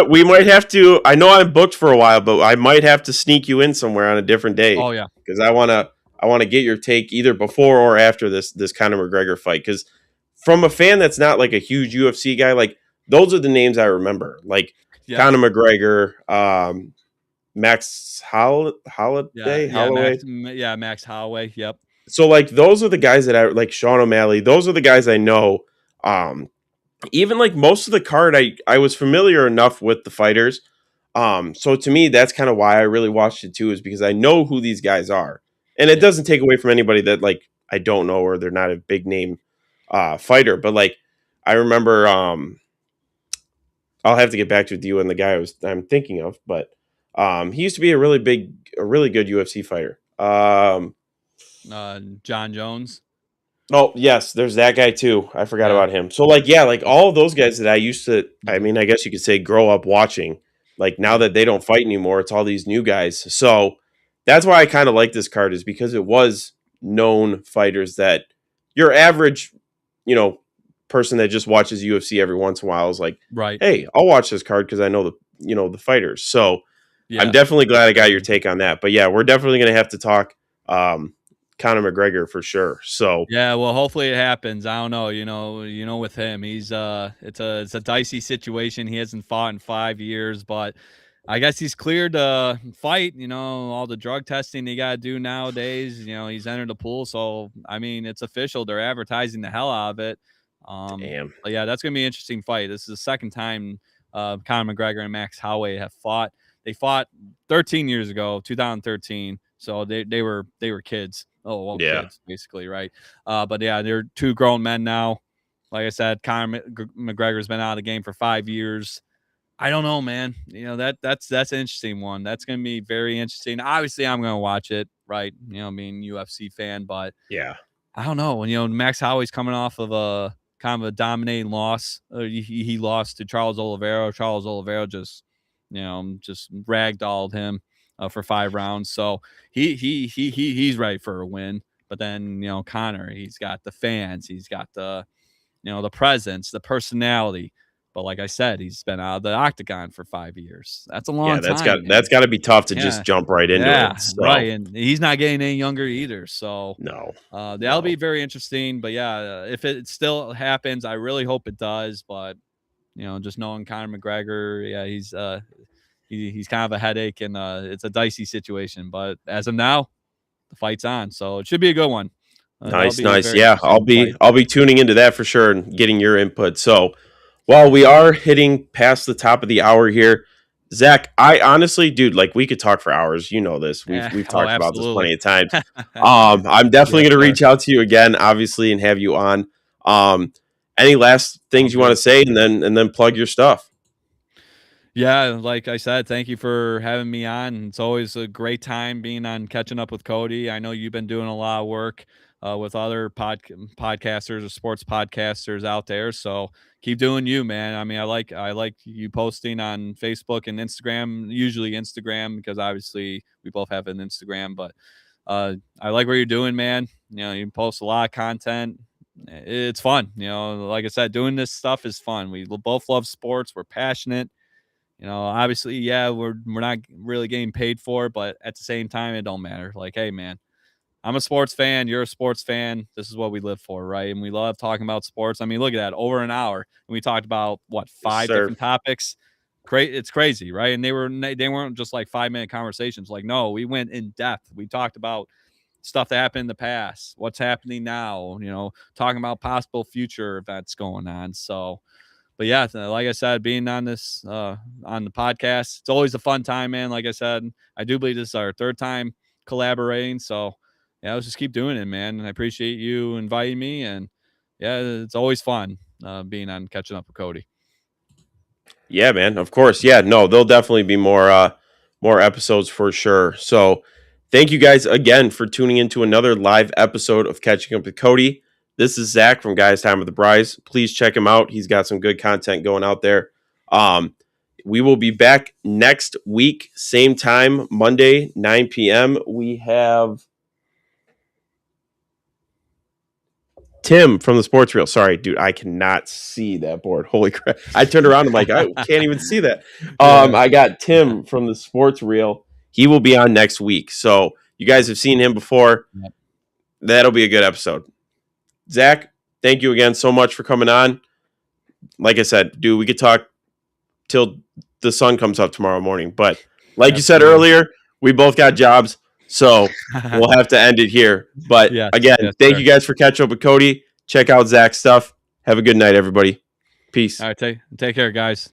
We might have to. I know I'm booked for a while, but I might have to sneak you in somewhere on a different day Oh yeah, because I want to get your take either before or after this Conor McGregor fight. Because from a fan that's not like a huge UFC guy, like those are the names I remember, like yeah, Conor McGregor, Max yeah, Holiday, yeah. Holloway. Max Holloway. Yep. So like those are the guys that I like. Sean O'Malley. Those are the guys I know. Um, Even like most of the card, I was familiar enough with the fighters. So to me, that's kind of why I really watched it too, is because I know who these guys are, and it Yeah. doesn't take away from anybody that like I don't know or they're not a big name fighter. But like I remember, I'll have to get back to you and the guy I'm thinking of, but he used to be a really good UFC fighter. John Jones. Oh, yes, there's that guy too. I forgot Yeah. about him. So like yeah, like He's all of those guys that I used to I mhm, mean, I guess you could say grow up watching. Like now yeah. that they don't fight anymore, it's all these new guys. So that's why I kind of like this card is because it was known fighters that your average, you know, person that just watches UFC every once in a while is like, Right. "Hey, I'll watch this card because I know the fighters." So I'm Yeah. definitely glad I got your Absolutely. take on that. But yeah, we're definitely going to have to talk um Conor McGregor for sure. So Yeah, well, hopefully it happens. I don't know, with him, he's it's a dicey situation. He hasn't fought in 5 years, but I guess he's cleared to fight, all the drug testing they got to do nowadays, he's entered the pool, so I mean, it's official. They're advertising the hell out of it. damn. But yeah, that's going to be an interesting fight. This is the second time Conor McGregor and Max Holloway have fought. They fought 13 years ago, 2013. So they were kids. Oh, well, Yeah. kids basically, right? But yeah, they're two grown men now. Like I said, McGregor's been out of the game for 5 years. I don't know, man. That's an interesting one. That's going to be very interesting. Obviously, I'm going to watch it, right? Being a UFC fan, but Yeah. I don't know. Max Howie's coming off of a kind of a dominating loss. He lost to Charles Oliveira. Charles Oliveira just ragdolled him for 5 rounds. So he's ready for a win. But then Connor, he's got the fans, he's got the presence, the personality. But like I said, he's been out of the octagon for 5 years. That's a Yeah, long time, man. that's got to be tough to just Yeah. jump right into Yeah, it. So right, and he's not getting any younger either, so, no, that'll no, be very interesting, but yeah, if it still happens, I really hope it does, but, just knowing Conor McGregor, yeah, he's kind of a headache, and, it's a dicey situation, but as of now, the fight's on, so it should be a good one. That'll nice, be a nice. very Yeah, interesting fight. I'll be tuning into that for sure and getting your input. So while we are hitting past the top of the hour here, Zach, I honestly, dude, like we could talk for hours. You know this. We've Oh, talked about this absolutely. plenty of times. I'm definitely Yes, going to sir. reach out to you again, obviously, and have you on. Um, any last things Sounds you want to good. say, and then plug your stuff. Yeah, like I said, thank you for having me on. It's always a great time being on Catching Up with Cody. I know you've been doing a lot of work with other podcasters or sports podcasters out there. So keep doing you, man. I mean, I like you posting on Facebook and Instagram, usually Instagram, because obviously we both have an Instagram. But I like what you're doing, man. You post a lot of content. It's fun. Like I said, doing this stuff is fun. We both love sports. We're passionate. Obviously, yeah, we're not really getting paid for it, but at the same time, it don't matter. Like, hey, man, I'm a sports fan. You're a sports fan. This is what we live for, right? And we love talking about sports. I mean, look at that, over an hour, and we talked about what, Yes, five sir. different topics. It's crazy, right? And they weren't just like 5 minute conversations. Like, no, we went in depth. We talked about stuff that happened in the past, what's happening now. Talking about possible future events going on. So but yeah, like I said, being on this on the podcast, it's always a fun time, man. Like I said, I do believe this is our third time collaborating. So yeah, let's just keep doing it, man. And I appreciate you inviting me. And yeah, it's always fun being on Catching Up with Cody. Yeah, man. Of course. Yeah. No, there'll definitely be more episodes for sure. So thank you guys again for tuning into another live episode of Catching Up with Cody. This is Zach from Guys Time with the Brys. Please check him out. He's got some good content going out there. We will be back next week, same time, Monday, 9 p.m. We have Tim from the Sports Reel. Sorry, dude, I cannot see that board. Holy crap. I turned around. I'm like, I can't even see that. I got Tim from the Sports Reel. He will be on next week. So you guys have seen him before. That'll be a good episode. Zach, thank you again so much for coming on. Like I said, dude, we could talk till the sun comes up tomorrow morning. But like you said earlier, we both got jobs. So we'll have to end it here. But thank you guys for catching up with Cody. Check out Zach's stuff. Have a good night, everybody. Peace. All right, take care, guys.